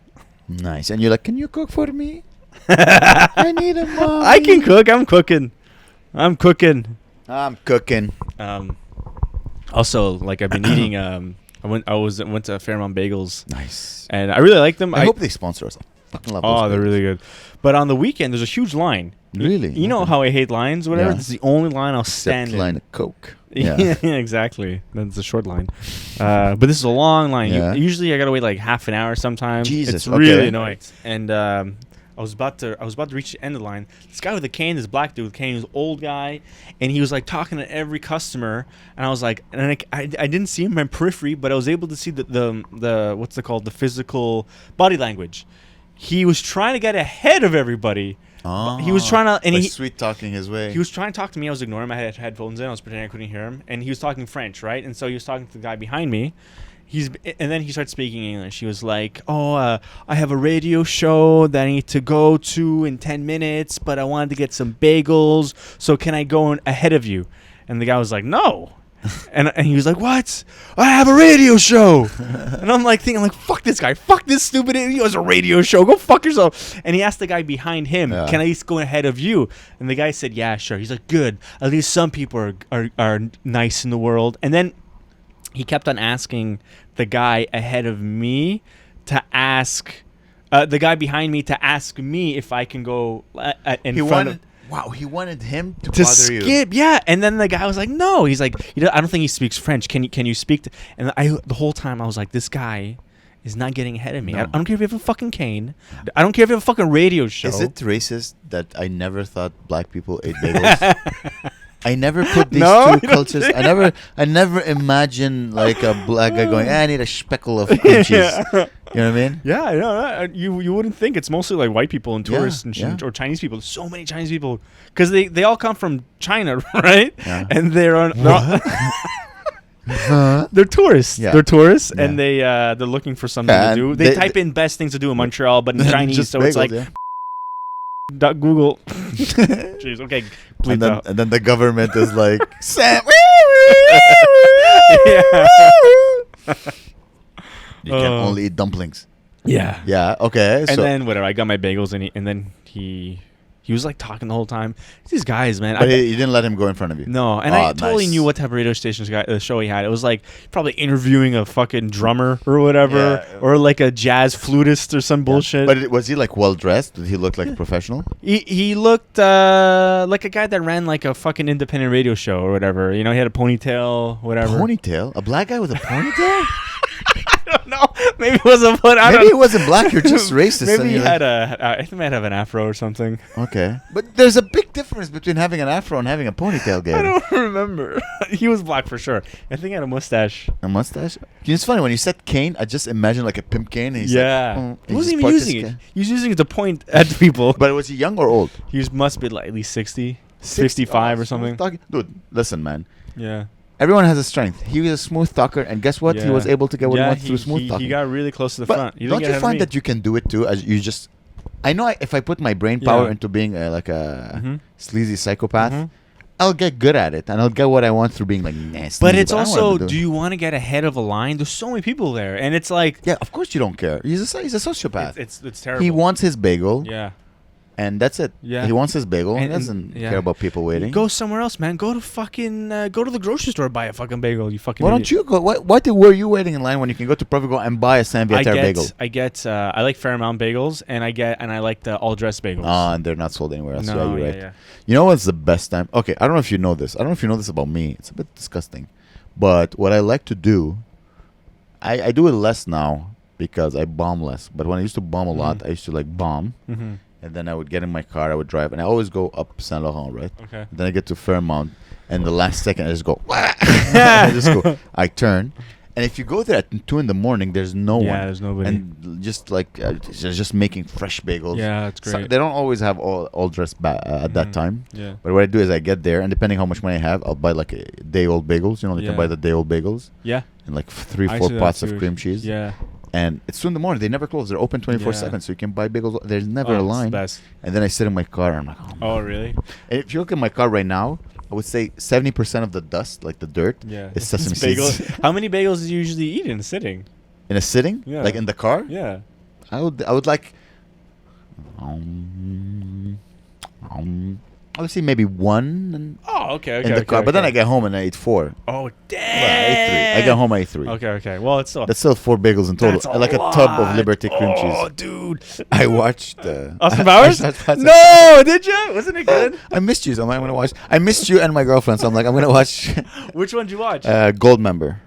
Nice. And you're like, can you cook for me? I need a mom. I can cook. I'm cooking. I'm cooking. Also, like I've been eating. I went to Fairmont Bagels. Nice. And I really like them. I hope they sponsor us. I fucking love those they're really good. But on the weekend, there's a huge line. Really? You know how I hate lines, whatever? This is the only line I'll stand in. Line of Coke. Yeah, exactly. That's a short line. But this is a long line. Yeah. Usually I got to wait like half an hour sometimes. Jesus. It's really annoying. And I was about to reach the end of the line. This guy with a cane, this black dude with a cane, he was an old guy, and he was like talking to every customer. And I was like, and I didn't see him in my periphery, but I was able to see the what's it called, the physical body language. He was trying to get ahead of everybody. Oh, he was trying to, and he sweet talking his way. He was trying to talk to me. I was ignoring him. I had headphones in. I was pretending I couldn't hear him, and he was talking French, right? And so he was talking to the guy behind me. And then he started speaking English. He was like, I have a radio show that I need to go to in 10 minutes, but I wanted to get some bagels, so can I go ahead of you? And the guy was like, no. and he was like, what? I have a radio show. And I'm like thinking, like, fuck this guy. Fuck this stupid idiot. He has a radio show. Go fuck yourself. And he asked the guy behind him, can I at least go ahead of you? And the guy said, yeah, sure. He's like, good. At least some people are nice in the world. And then he kept on asking the guy ahead of me to ask the guy behind me to ask me if I can go in front of. Wow, he wanted him to bother skip, you. Yeah. And then the guy was like, "No." He's like, "I don't think he speaks French. Can you speak?" And the whole time I was like, "This guy is not getting ahead of me. No. I don't care if you have a fucking cane. I don't care if you have a fucking radio show." Is it racist that I never thought black people ate bagels? I never put these two cultures. I never imagined like a black guy going, I need a speckle of cream cheese. You know what I mean? Yeah, I know. You wouldn't think it's mostly like white people and tourists or Chinese people. So many Chinese people because they all come from China, right? Yeah. And they're they're tourists. Yeah. They're tourists, and they're looking for something to do. They type in best things to do in Montreal, but in Chinese, so bagels, it's like. Google. Jeez. Okay. And then the government is like, Sam. You can only eat dumplings. Yeah. Yeah. Okay. And then whatever. I got my bagels, and then he was like talking the whole time. These guys, man. But you didn't let him go in front of you. No, and I totally knew what type of radio station show he had. It was like probably interviewing a fucking drummer or whatever, or like a jazz flutist or some bullshit. But was he like well dressed? Did he look like a professional? He looked like a guy that ran like a fucking independent radio show or whatever. You know, he had a ponytail, whatever. Ponytail? A black guy with a ponytail? I don't know. Maybe it wasn't. Maybe it wasn't black. You're just racist. Maybe he had I think he might have an afro or something. Okay, but there's a big difference between having an afro and having a ponytail. Gabe. I don't remember. He was black for sure. I think he had a mustache. A mustache? It's funny when you said cane. I just imagined like a pimp cane. And he wasn't even using it. He was using it to point at people. But was he young or old? He must be like at least 60, 55 or something. Dude, listen, man. Yeah. Everyone has a strength. He was a smooth talker, and guess what? He was able to get what he wanted through smooth talking. He got really close to the front. Don't you find that you can do it too? As you just, I know if I put my brain power into being like a sleazy psychopath, I'll get good at it, and I'll get what I want through being like nasty. But it's also, do you want to get ahead of a line? There's so many people there, and it's like, yeah, of course you don't care. He's a sociopath. It's terrible. He wants his bagel. Yeah. And that's it. Yeah. He wants his bagel. He doesn't care about people waiting. Go somewhere else, man. Go to fucking go to the grocery store, buy a fucking bagel. You fucking. Why don't you go? Why were you waiting in line when you can go to Provigo and buy a San Viator bagel? I like Fairmount bagels, and I like the all dressed bagels. And they're not sold anywhere else. No, yeah, you're right. Yeah. You know what's the best time? Okay, I don't know if you know this. I don't know if you know this about me. It's a bit disgusting, but what I like to do, I do it less now because I bomb less. But when I used to bomb a lot, I used to like bomb. Mm-hmm. And then I would get in my car, I would drive, and I always go up Saint Laurent, right? Okay. And then I get to Fairmount, and the last second I just go, I turn, and if you go there at 2 a.m, there's no one. Yeah, there's nobody. And just like they're just making fresh bagels. Yeah, that's great. So they don't always have all dressed at that time. Yeah. But what I do is I get there, and depending how much money I have, I'll buy like a day-old bagels. You know, you can buy the day-old bagels. Yeah. And like 3-4 pots of cream cheese. Yeah. And it's 2 a.m. They never close. They're open 24/7, so you can buy bagels. There's never a line. Best. And then I sit in my car, and I'm like, oh really? And if you look at my car right now, I would say 70% of the dust, like the dirt, is sesame seeds. How many bagels do you usually eat in a sitting? In a sitting? Yeah. Like in the car? Yeah. I would like I would say maybe one. Okay. In the car, but then I get home and I eat 4. Oh, damn! Well, I ate 3. I get home, I ate 3. Okay. Well, it's still... That's still 4 bagels in total. Like a tub of Liberty cream cheese. Oh, dude. I watched... Austin Powers? No! Did you? Wasn't it good? I missed you, so I'm going to watch... I missed you and my girlfriend, so I'm like, I'm going to watch... Which one did you watch? Gold Member.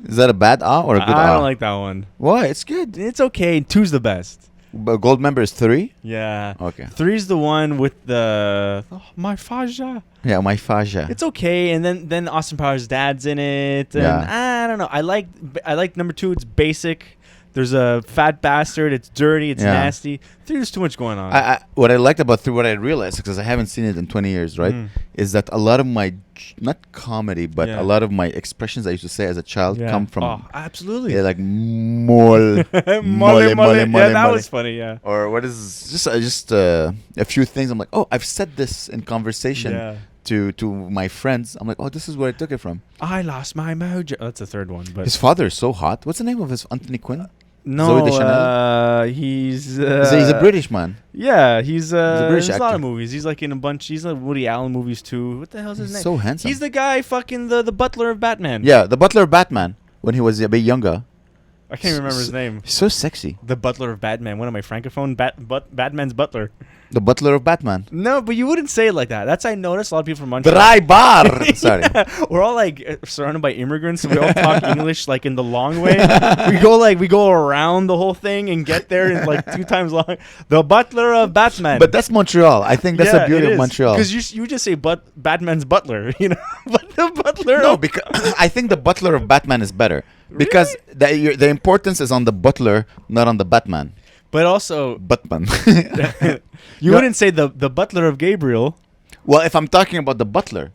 Is that a bad or a good I don't like that one. Why? It's good. It's okay. 2's the best. But Gold Member is 3? Yeah. Okay. 3's the one with the my faja. Yeah, my faja. It's okay, and then Austin Powers' dad's in it. And I don't know. I like number 2. It's basic. There's a fat bastard. It's dirty. It's nasty. 3, there's too much going on. What I liked about 3, what I realized, because I haven't seen it in 20 years, right, is that a lot of my, not comedy, but a lot of my expressions I used to say as a child come from... Oh, absolutely. Yeah, like, mole. Yeah, that was funny, yeah. Or what is... Just a few things. I'm like, oh, I've said this in conversation to my friends. I'm like, oh, this is where I took it from. I lost my mojo. That's the 3rd one. But his father is so hot. What's the name of his... Anthony Quinn? No, he's a British man. Yeah, he's a British actor. A lot of actor. movies. He's like in a bunch. He's like Woody Allen movies too. What the hell's his name? So handsome. He's the guy fucking the butler of Batman. Yeah, the butler of Batman when he was a bit younger. I can't remember his name. So sexy. The butler of Batman. What am I, francophone? Batman's butler. The butler of Batman. No, but you wouldn't say it like that. That's I noticed a lot of people from Montreal. Dry bar. Sorry. We're all like surrounded by immigrants, so we all talk English like in the long way. We go around the whole thing and get there in like 2 times long. The butler of Batman. But that's Montreal. I think that's the beauty of Montreal. Because you just say Batman's butler, you know. But the butler. No, because I think the butler of Batman is better. Really? Because the importance is on the butler, not on the Batman. But also, Batman. You wouldn't say the butler of Gabriel. Well, if I'm talking about the butler,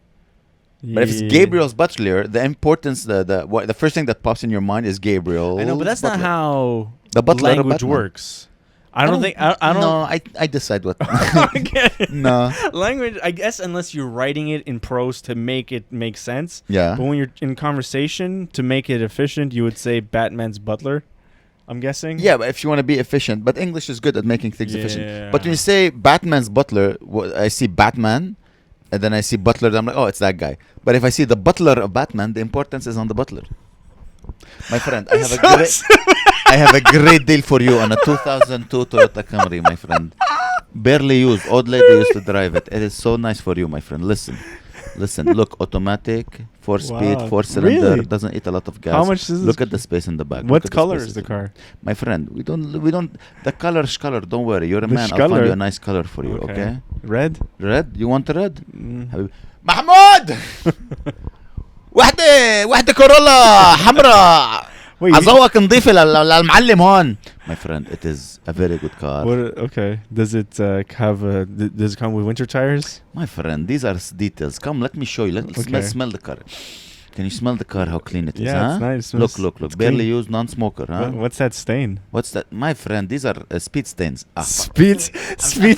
but if it's Gabriel's butler, the importance, the first thing that pops in your mind is Gabriel. I know, but that's not how the butler language works. I don't think. I don't. No, I decide what. No language. I guess unless you're writing it in prose to make it make sense. Yeah. But when you're in conversation, to make it efficient, you would say Batman's butler. I'm guessing. Yeah, but if you want to be efficient, but English is good at making things efficient. But when you say Batman's butler, I see Batman, and then I see butler. I'm like, oh, it's that guy. But if I see the butler of Batman, the importance is on the butler. My friend, I have a great deal for you on a 2002 Toyota Camry, my friend. Barely used. Old lady used to drive it. It is so nice for you, my friend. Listen. Look, automatic, 4-speed, 4-cylinder, really? Doesn't eat a lot of gas. How much is this? Look at the space in the back. What color is the car? My friend, we don't. The color, don't worry. You're a man. I'll find you a nice color for you. Okay. Red. You want red? محمود. واحدة كورولا حمراء. أذوقك نضيفة للمعلم هون. My friend, it is a very good car. Okay. Does it does it come with winter tires? My friend, these are details. Come, let me show you. Let's smell the car. Can you smell the car, how clean it is? Yeah, it's nice. Look. Barely used, non-smoker. Huh? What's that stain? What's that? My friend, these are speed stains. Speed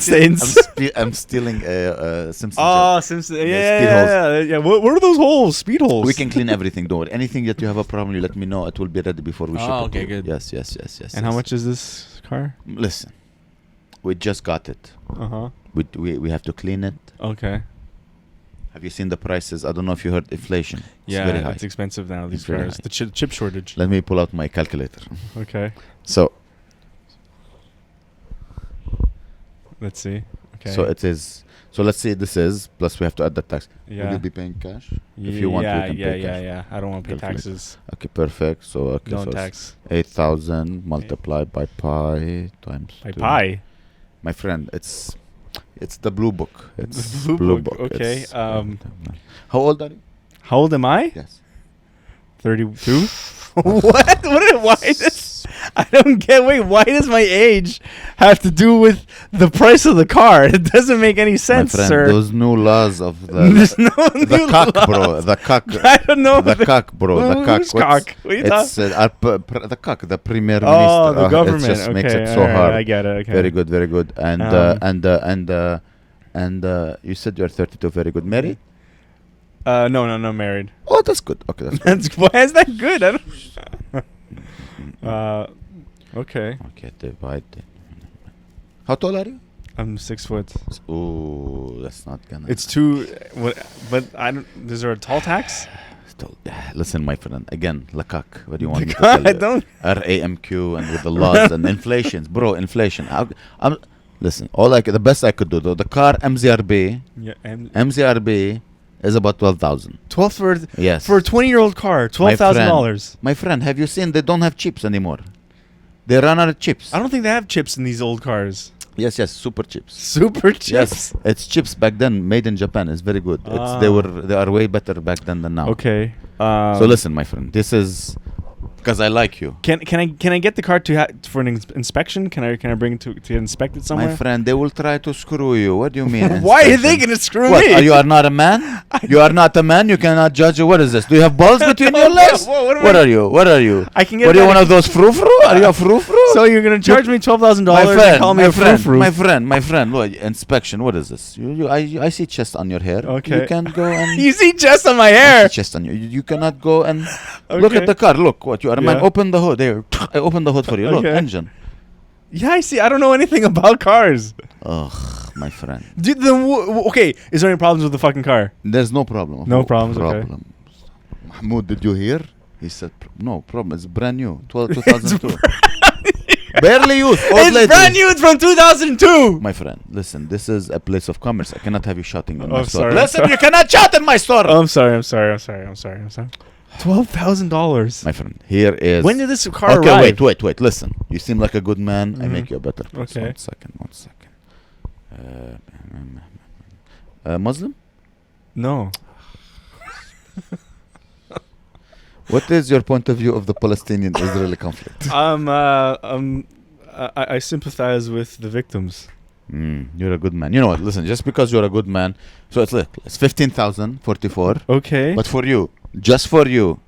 stains? I'm stealing Simpsons. Oh, Simpsons. Yeah. What are those holes? Speed holes? We can clean everything, don't worry. Anything that you have a problem, you let me know. It will be ready before we ship it. Okay, good. Yes. And how much is this car? Listen, We just got it. We have to clean it. Okay. Have you seen the prices? I don't know if you heard inflation. It's Yeah, very high. it's expensive now. These cars, the chip shortage. Let me pull out my calculator. Okay. So. Let's see. Okay. So it is. So let's say this is plus we have to add the tax. Yeah. Will you be paying cash? If you want, we can pay cash. Yeah. I don't want to pay taxes. Okay, perfect. So okay, Don't so tax. 8,000 multiplied by pi times By 2. pi. My friend, it's the blue book. It's the blue book. Okay. How old are you? How old am I? Yes. 32. What? Why this? I don't get. Wait, why does my age have to do with the price of the car? It doesn't make any sense, my friend, sir. Those new laws of the There's no the new cock, laws. bro. The cock. I don't know. The cock, bro. The cock. Who's cock? What are you It's the cock, the premier minister. Oh, the government. It just Okay, makes it so alright, hard. I get it. Okay. Very good, very good. And you said you're 32. Very good. Married? No, married. Oh, that's good. Okay, that's good. Why is that good? I don't. Okay. Okay, divide. How tall are you? I'm 6 foot. Oh, that's not gonna. It's too. But I don't. Is there a tall tax? Listen, my friend. Again, lakak. What do you want me to I tell you? don't. RAMQ and with the laws and inflations, bro. Inflation. Listen. The best I could do though. The car MZRB. Yeah. MZRB is about 12,000. 12 for yes for a 20-year-old car. $12,000. My friend, have you seen? They don't have chips anymore. They run out of chips. I don't think they have chips in these old cars. Yes, super chips. Super chips. Yes, it's chips back then, made in Japan. It's very good. They are way better back then than now. Okay. So listen, my friend, this is because I like you. Can I get the car for an inspection? Can I bring it to inspect it somewhere? My friend, they will try to screw you. What do you mean? Why are they gonna screw me? You are not a man? You are not a man? You cannot judge. What is this? Do you have balls between your legs? What are you? What are you? I can get. What are you, one of those frou-frou? Are you a frou-frou? So you're gonna charge me $12,000 and call me a frou-frou? My friend, look, inspection. What is this? I see chest on your hair. Okay. You can go and. You see chest on my hair. I see chest on you. You cannot go and look at the car. Look, what you are a man. Open the hood. There, I opened the hood for you. Look, engine. Yeah, I see. I don't know anything about cars. Ugh, my friend. Okay, is there any problems with the fucking car? There's no problem. No problems. Okay. Mahmoud, did you hear? He said, no problem. It's brand new. 2002. Barely used. It's brand new. It's from 2002. My friend, listen. This is a place of commerce. I cannot have you shouting in my store. Sorry, listen, you cannot shout in my store. I'm sorry. $12,000. My friend, here is. When did this car arrive? Wait. Listen, you seem like a good man. I make you a better person. Okay. One second. Muslim? No. What is your point of view of the Palestinian-Israeli conflict? I sympathize with the victims. You're a good man. You know what? Listen, just because you're a good man, so it's 15,044. Okay. But for you, just for you,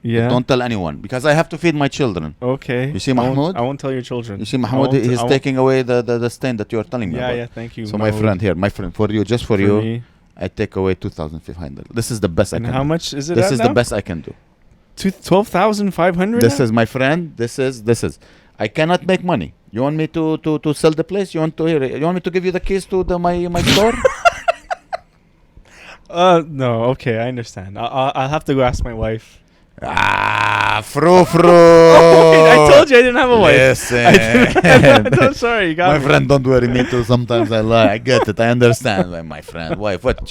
yeah. Don't tell anyone because I have to feed my children. Okay. You see, Mahmoud? I won't tell your children. You see, Mahmoud, he's taking away the stain that you are telling me about. Yeah, thank you. So my friend, for you, just for you, me. I take away 2,500. This is the best I can do. How much is it? This is the best I can do. 12,500. This is my friend. This is. I cannot make money. You want me to sell the place? You want me to give you the keys to my store? No. Okay, I understand. I'll have to go ask my wife. Frou-frou. Wait, I told you I didn't have a wife. Listen. I'm sorry, you got my me. friend, don't worry. Me too. Sometimes I lie. I get it. I understand. My friend, wife. What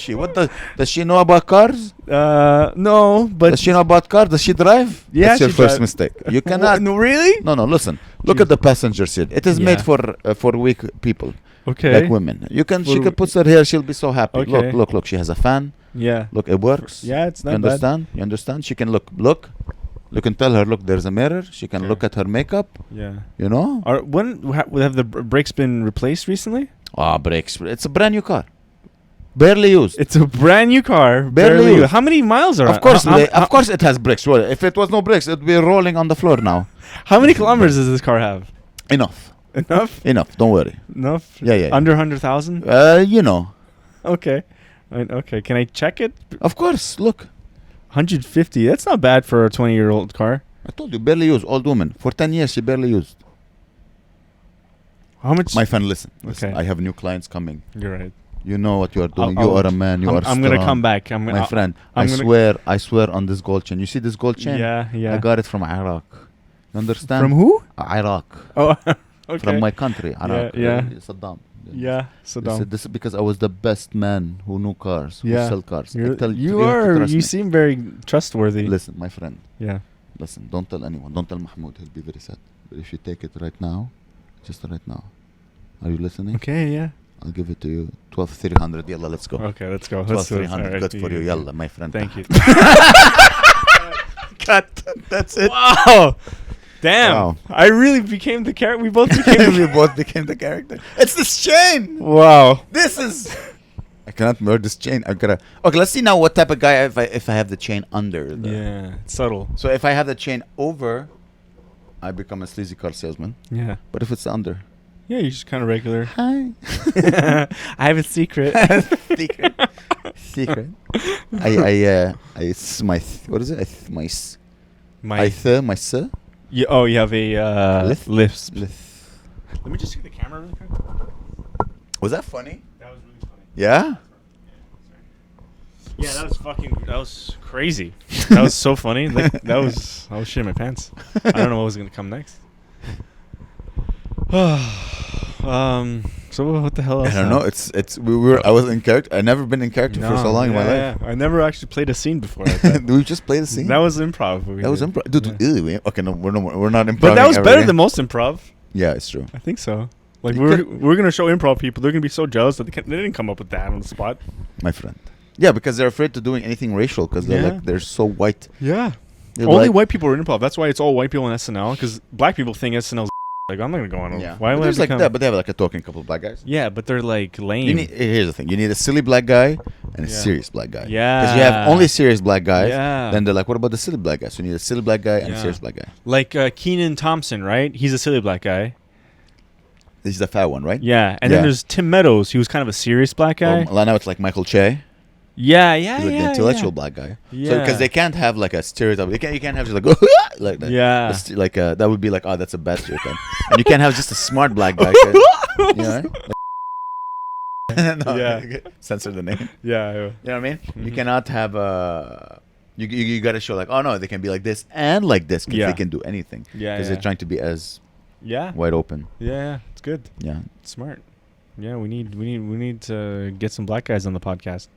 does she know about cars? No, but does she know about cars? Does she drive? Yeah, that's your first mistake. You cannot. No, really? No. Listen. Look at the passenger seat. It is made for weak people. Okay. Like women. She can put her hair. She'll be so happy. Okay. Look. She has a fan. Yeah. Look, it works. Yeah, it's not you understand? Bad. You understand? She can look. You can tell her, look, there's a mirror. She can look at her makeup. Yeah. You know? Have the brakes been replaced recently? Brakes. It's a brand new car. Barely used. It's a brand new car. Barely used. How many miles are Of course it has brakes. Well, if it was no brakes, it would be rolling on the floor now. How many kilometers does this car have? Enough. Enough? Don't worry. Enough? Yeah. Under 100,000? Okay. Okay. Can I check it? Of course. Look. 150. That's not bad for a 20-year-old car. I told you, barely used. Old woman. For 10 years, she barely used. How much? My friend, listen. Okay. I have new clients coming. You're right. You know what you are doing. You are a man. You are I'm strong. gonna come back. My friend, I swear on this gold chain. You see this gold chain? Yeah. I got it from Iraq. You understand? From who? Iraq. Oh, okay. From my country, Iraq. Yeah. Saddam. Yeah, Saddam. This is because I was the best man who knew cars, who sell cars. You seem very trustworthy. Listen, my friend. Yeah. Listen, don't tell anyone. Don't tell Mahmoud. He'll be very sad. But if you take it right now, just right now. Are you listening? Okay, yeah. I'll give it to you. 12,300. Yalla, let's go. Okay, let's go. 12,300. Good for you. Yalla, my friend. Thank you. Cut. That's it. Wow. Damn. Wow. I really became the character. We both became the character. It's this chain. Wow. This is... I cannot wear this chain. I gotta... Okay, let's see now what type of guy if I have the chain under. Yeah, it's subtle. So if I have the chain over, I become a sleazy car salesman. Yeah. But if it's under... Yeah, you're just kind of regular. Hi. I have a secret. Secret. What is it? My Yeah, oh, you have a lisp. Let me just see the camera really quick. Was that funny? That was really funny. Yeah? Yeah, that was crazy. That was so funny. Like, I was shitting my pants. I don't know what was going to come next. So what the hell else? I don't know. I was in character. I never been in character for so long in my life. Yeah. I never actually played a scene before like that. We just played a scene? That was improv. That was improv. Dude, okay, no, we're not improv. But that was better than most improv. Yeah, it's true. I think so. Like we're going to show improv people. They're going to be so jealous that they didn't come up with that on the spot. My friend. Yeah, because they're afraid to doing anything racial because they're so white. Yeah. Only white people are in improv. That's why it's all white people in SNL because black people think SNL's like, I'm not going to go on. Yeah. Why would I like that? But they have like a talking couple of black guys. Yeah, but they're like lame. Here's the thing. You need a silly black guy and a serious black guy. Yeah. Because you have only serious black guys. Yeah. Then they're like, what about the silly black guy? So you need a silly black guy and a serious black guy. Like Kenan Thompson, right? He's a silly black guy. He's the fat one, right? Yeah. And then there's Tim Meadows. He was kind of a serious black guy. Now it's like Michael Che. Yeah. He's like the intellectual black guy. Yeah. So because they can't have like a stereotype. You can't have just like like that. Yeah. Like that would be like, oh, that's a bad stereotype. And you can't have just a smart black guy. You know, right? No, censor the name. Yeah. You know what I mean? Mm-hmm. You cannot have you got to show like, oh no, they can be like this and like this because they can do anything. Yeah. Because they're trying to be as wide open. Yeah. It's good. Yeah. It's smart. Yeah. We need to get some black guys on the podcast.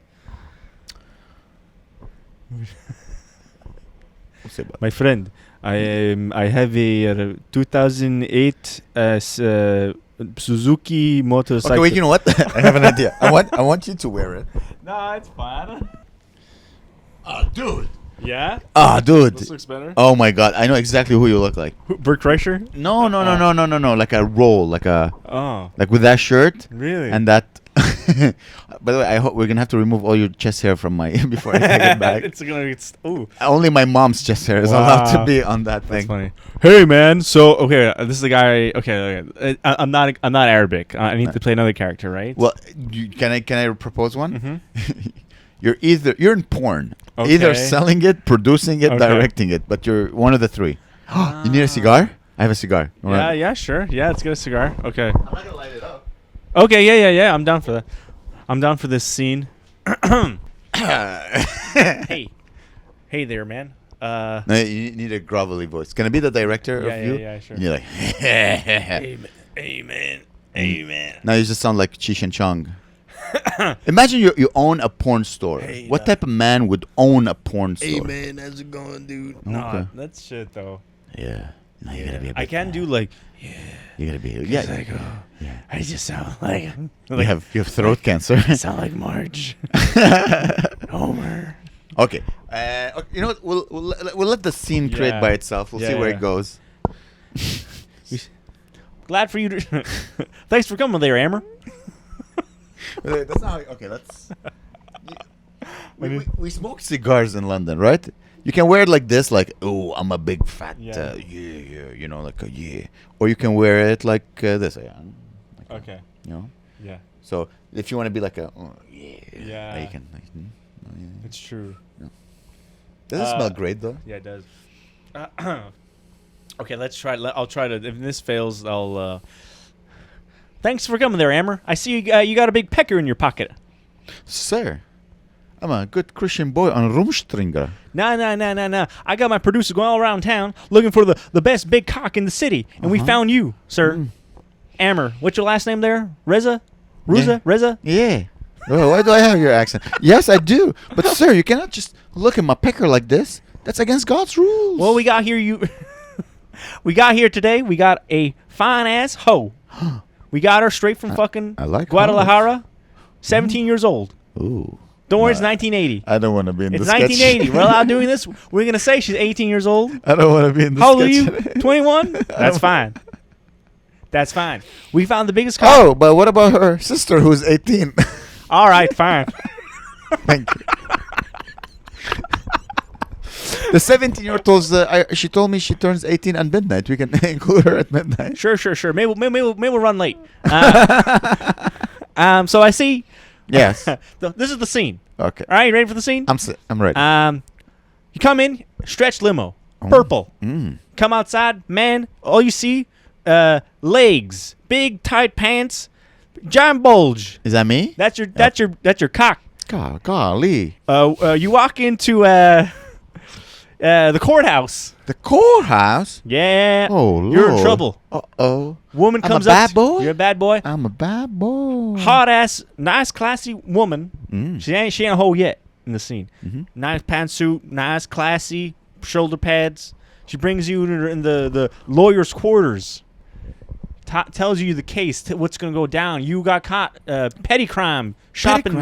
My friend, I have a 2008 Suzuki motorcycle. Okay, wait. You know what? I have an idea. I want you to wear it. No, it's fine. Oh, dude. Yeah. Ah, dude. This looks better. Oh my god, I know exactly who you look like. Bert Kreischer? No. Like a roll, like with that shirt. Really? And that. By the way, I hope we're gonna have to remove all your chest hair from my before I take it back. Only my mom's chest hair is allowed to be on that thing. That's funny. Hey man, so okay, this is the guy. Okay, I'm not Arabic. I need to play another character, right? Well, can I propose one? Mm-hmm. You're in porn. Okay. Either selling it, producing it, directing it, but you're one of the three. You need a cigar? I have a cigar. Yeah, sure. Yeah, let's get a cigar. Okay. I'm not gonna light it up. Okay, yeah. I'm down for that. I'm down for this scene. Hey there, man. No, you need a grovelly voice. Can I be the director of you? Yeah, sure. And you're like, hey man. Now you just sound like Cheech and Chong. Imagine you own a porn store. Hey, what type of man would own a porn store? Hey man, how's it going, dude? Okay. Nah, that's shit though. Yeah. No, you gotta be a bit I can do like, you gotta be. I just sound like you have throat cancer. I sound like Marge. Homer. Okay. You know what? We'll let the scene create by itself. We'll see where it goes. Glad for you to. Thanks for coming there, Amer. That's not how. Okay, let's. We smoke cigars in London, right? You can wear it like this, like, oh, I'm a big fat, you know, like a or you can wear it like this, okay. You know. Yeah. So if you want to be like a, you can. Like, It's true. Yeah. Does it smell great though? Yeah, it does. Okay, let's try. I'll try to. If this fails, I'll Thanks for coming there, Amer. I see you got a big pecker in your pocket. Sir, I'm a good Christian boy on Rumstringer. Nah. I got my producer going all around town looking for the best big cock in the city, and we found you, sir. Amer. What's your last name there? Reza? Reza? Yeah. Oh, why do I have your accent? Yes, I do. But, sir, you cannot just look at my pecker like this. That's against God's rules. Well, we got here today. We got a fine-ass hoe. We got her straight from fucking Guadalajara. 17 years old. Ooh. Don't worry, it's 1980. I don't want to be in this sketch. It's 1980. We're allowed doing this. We're going to say she's 18 years old. I don't want to be in this How old are you? 21? That's fine. That's fine. We found the biggest cock. Oh, but what about her sister who's 18? All right, fine. Thank you. The 17-year-old she told me she turns 18 at midnight. We can include her at midnight. Sure. Maybe we'll run late. So I see. Yes. This is the scene. Okay. All right, you ready for the scene? I'm ready. You come in, stretch limo, purple. Come outside, man. All you see, legs, big tight pants, giant bulge. Is that me? That's your cock. Golly. You walk into the courthouse. The courthouse? Yeah. Oh, Lord. You're in trouble. Uh-oh. Woman I'm comes a bad up. boy? You're a bad boy. I'm a bad boy. Hot ass, nice, classy woman. She ain't a hoe yet in the scene. Nice pantsuit, nice, classy, shoulder pads. She brings you in the lawyer's quarters. Tells you the case, what's going to go down. You got caught petty crime, shopping,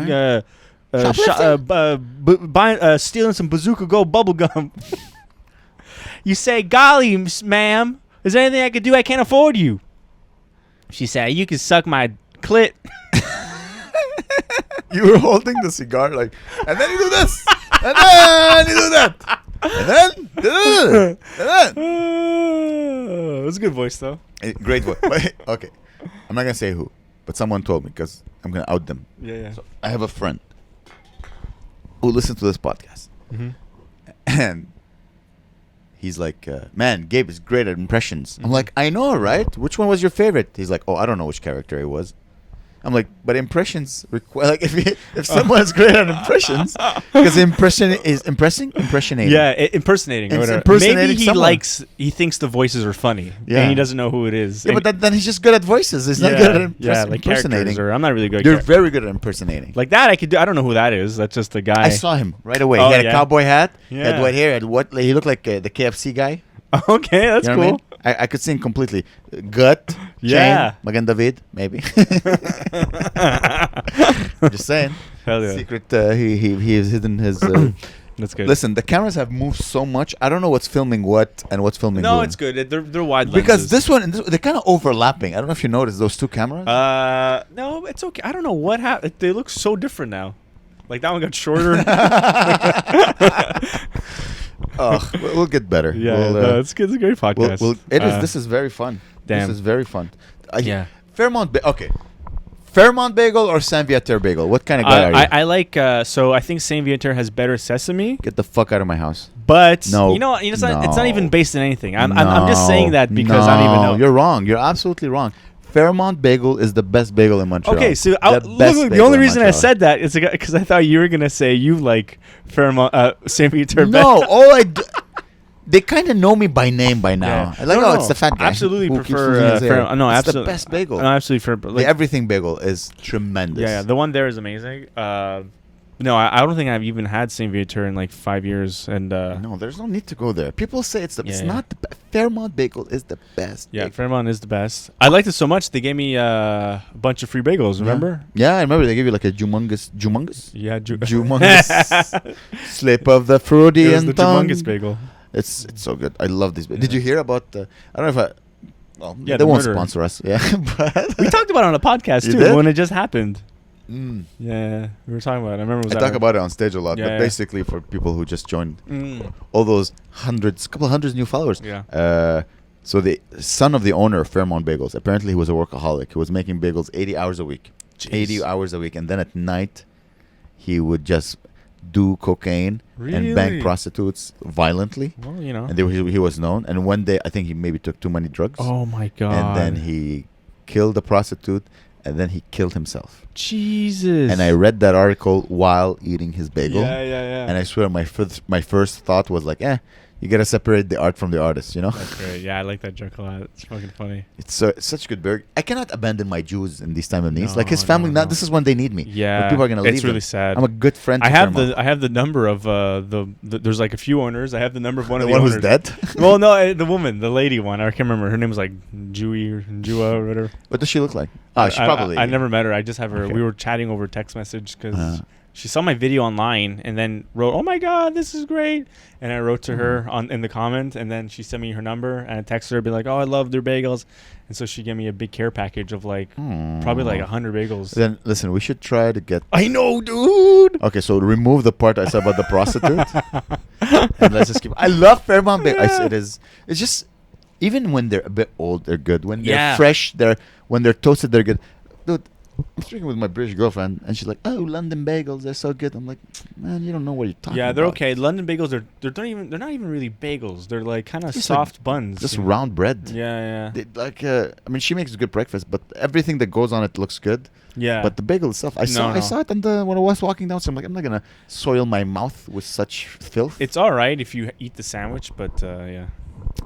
stealing some Bazooka Go bubble gum. You say, golly, ma'am, is there anything I could do? I can't afford you. She said, you can suck my clit. You were holding the cigar like, and then you do this, and then you do that, and then, it was a good voice, though. Great voice. Okay, I'm not going to say who, but someone told me because I'm going to out them. Yeah. So I have a friend who listens to this podcast. And he's like, man, Gabe is great at impressions. I'm like, I know, right? Which one was your favorite? He's like, oh, I don't know which character it was. I'm like, but impressions require, like, if someone's great at impressions, because impersonating. Yeah, impersonating. Or whatever. Maybe he thinks the voices are funny. Yeah. And he doesn't know who it is. Yeah, but then he's just good at voices. He's not good at like impersonating. I'm not really good. You're very good at impersonating. Like that, I could do. I don't know who that is. That's just a guy. I saw him right away. He had a cowboy hat. Yeah. He had white hair. He looked like the KFC guy. Okay, that's cool. I mean? I could see him completely. Gut. Yeah. Chain, Magan David, maybe. Just saying. Hell yeah. Secret. He has hidden his. That's good. Listen, the cameras have moved so much. I don't know what's filming what and what's filming. No, who. it's good. They're wide lenses. Because this one and they're kind of overlapping. I don't know if you noticed those two cameras. No, it's okay. I don't know what happened. They look so different now. Like that one got shorter. Oh, we'll get better. Yeah, it's good. It's a great podcast. This is very fun. Damn. This is very fun. Yeah. Fairmont Bagel or Saint Viateur Bagel? What kind of guy are you? I like. So I think Saint Viateur has better sesame. Get the fuck out of my house. But no, you know what? It's not even based on anything. I'm just saying that because I don't even know. You're wrong. You're absolutely wrong. Fairmont Bagel is the best bagel in Montreal. Okay, so the only reason I said that is because I thought you were gonna say you like Fairmont Saint Viateur. No, they kind of know me by name by now. Yeah. It's the fat guy. Absolutely prefer Fairmont. No, it's absolutely the best bagel. No, absolutely. The everything bagel is tremendous. Yeah, the one there is amazing. No, I don't think I've even had Saint Viateur in like 5 years. And no, there's no need to go there. People say it's not the Fairmont Bagel is the best. Yeah, Fairmont is the best. I liked it so much they gave me a bunch of free bagels. Remember? Yeah, I remember they gave you like a humongous. Yeah, humongous slip of the Freudian tongue. The humongous bagel. It's so good. I love this. Did you hear about the? I don't know if I. Well, yeah, they won't sponsor us. Yeah, but we talked about it on a podcast too when it just happened. Yeah, we were talking about it. I remember. I talk about it on stage a lot, but basically for people who just joined, all those couple hundreds new followers. Yeah. So the son of the owner of Fairmont Bagels, apparently he was a workaholic. He was making bagels 80 hours a week. Jeez. 80 hours a week, and then at night, he would just do cocaine and bang prostitutes violently. Well, you know. And he was known. And one day, I think he maybe took too many drugs. Oh my god! And then he killed a prostitute, and then he killed himself. Jesus. And I read that article while eating his bagel. Yeah. And I swear my first thought was like, you gotta separate the art from the artist, you know? That's great. Yeah, I like that joke a lot. It's fucking funny. It's such a good burger. I cannot abandon my Jews in these time of needs. Like his family, this is when they need me. Yeah, when people are gonna leave. It's really them. sad. I'm a good friend. I have the number of the there's like a few owners. I have the number of one of the owners. Who's dead. Well, no, the woman, the lady one. I can't remember. Her name was like Jua or whatever. What does she look like? Oh, she probably. I never met her. I just have her. Okay. We were chatting over text message because. She saw my video online and then wrote, "Oh my God, this is great!" And I wrote to her in the comment, and then she sent me her number, and I texted her, be like, "Oh, I love their bagels," and so she gave me a big care package of like probably like 100 bagels. Then listen, we should try to get. I know, dude. Okay, so remove the part I said about the prostitute, and let's just keep. I love Fairmont bagels. It's just even when they're a bit old, they're good. When they're fresh, when they're toasted, they're good, dude. I'm speaking with my British girlfriend, and she's like, "Oh, London bagels, they're so good." I'm like, "Man, you don't know what you're talking about." Yeah, they're okay. London bagels, they're not even really bagels. They're like kind of soft buns, just round bread. Yeah. I mean, she makes a good breakfast, but everything that goes on it looks good. Yeah. But the bagel itself, I saw it when I was walking down. So I'm like, I'm not gonna soil my mouth with such filth. It's all right if you eat the sandwich, but yeah.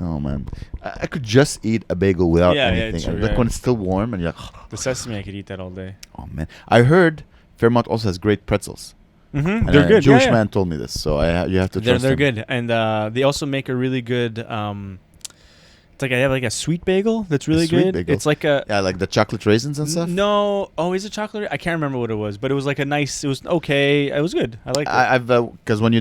Oh man, I could just eat a bagel without anything. True, like when it's still warm and you're like, the sesame, I could eat that all day. Oh man, I heard Fairmont also has great pretzels. Mm-hmm. They're good. Jewish man told me this, so you have to trust They're him. good, and they also make a really good. It's like I have like a sweet bagel that's really good. Bagel. It's like like the chocolate raisins and stuff. No, is it chocolate? I can't remember what it was, but it was like it was okay. It was good. I like it. I've because when you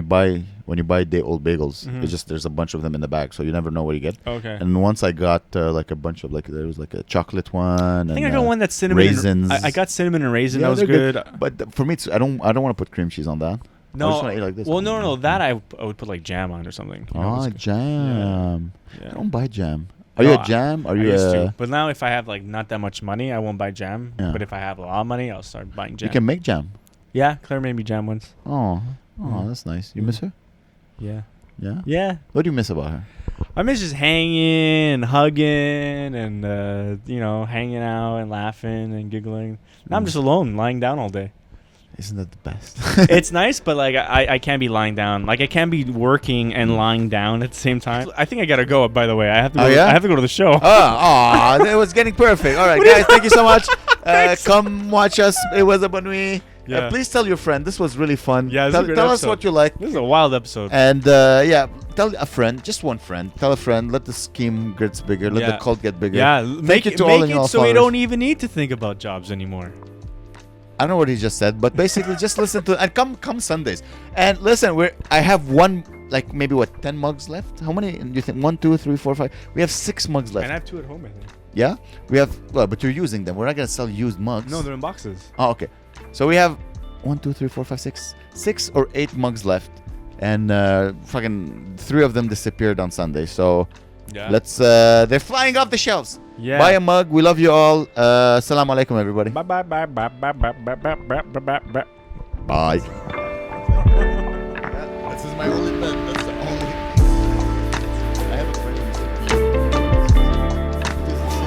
buy day old bagels, it's just there's a bunch of them in the bag, so you never know what you get. Okay. And once I got like a bunch of there was like a chocolate one. I think I got one that's cinnamon raisins. I got cinnamon and raisin. That was good. But for me, I don't want to put cream cheese on that. No. I just want to eat like this. Well, no. That I would put like jam on or something. Jam. Yeah. I don't buy jam. Are you a jam? Are you used to. But now if I have like not that much money, I won't buy jam. Yeah. But if I have a lot of money, I'll start buying jam. You can make jam. Yeah, Claire made me jam once. Oh, that's nice. You miss her? Yeah. Yeah? Yeah. What do you miss about her? I miss just hanging, hugging, and hanging out and laughing and giggling. Now I'm just alone, lying down all day. Isn't that the best? It's nice, but like I can't be lying down. Like I can't be working and lying down at the same time. I think I gotta go. By the way, I have to. I have to go to the show. That was getting perfect. All right, guys, thank you so much. Come watch us. It was a Bonne Nuit. Yeah. Please tell your friend. This was really fun. Yeah, tell us what you like. This is a wild episode. And tell a friend, just one friend. Tell a friend. Let the scheme get bigger. Let the cult get bigger. Yeah, make it so we don't even need to think about jobs anymore. I don't know what he just said, but basically just listen to and come Sundays. And listen, I have maybe 10 mugs left. How many do you think? 1, 2, 3, 4, 5. We have 6 mugs left. And I have 2 at home, I think. Yeah? We have but you're using them. We're not gonna sell used mugs. No, they're in boxes. Oh, okay. So we have 1, 2, 3, 4, 5, 6 or 8 mugs left. And fucking 3 of them disappeared on Sunday. So let's they're flying off the shelves. Yeah. Buy a mug. We love you all. Assalamu alaikum, everybody. Bye. Bye. This is my only pen.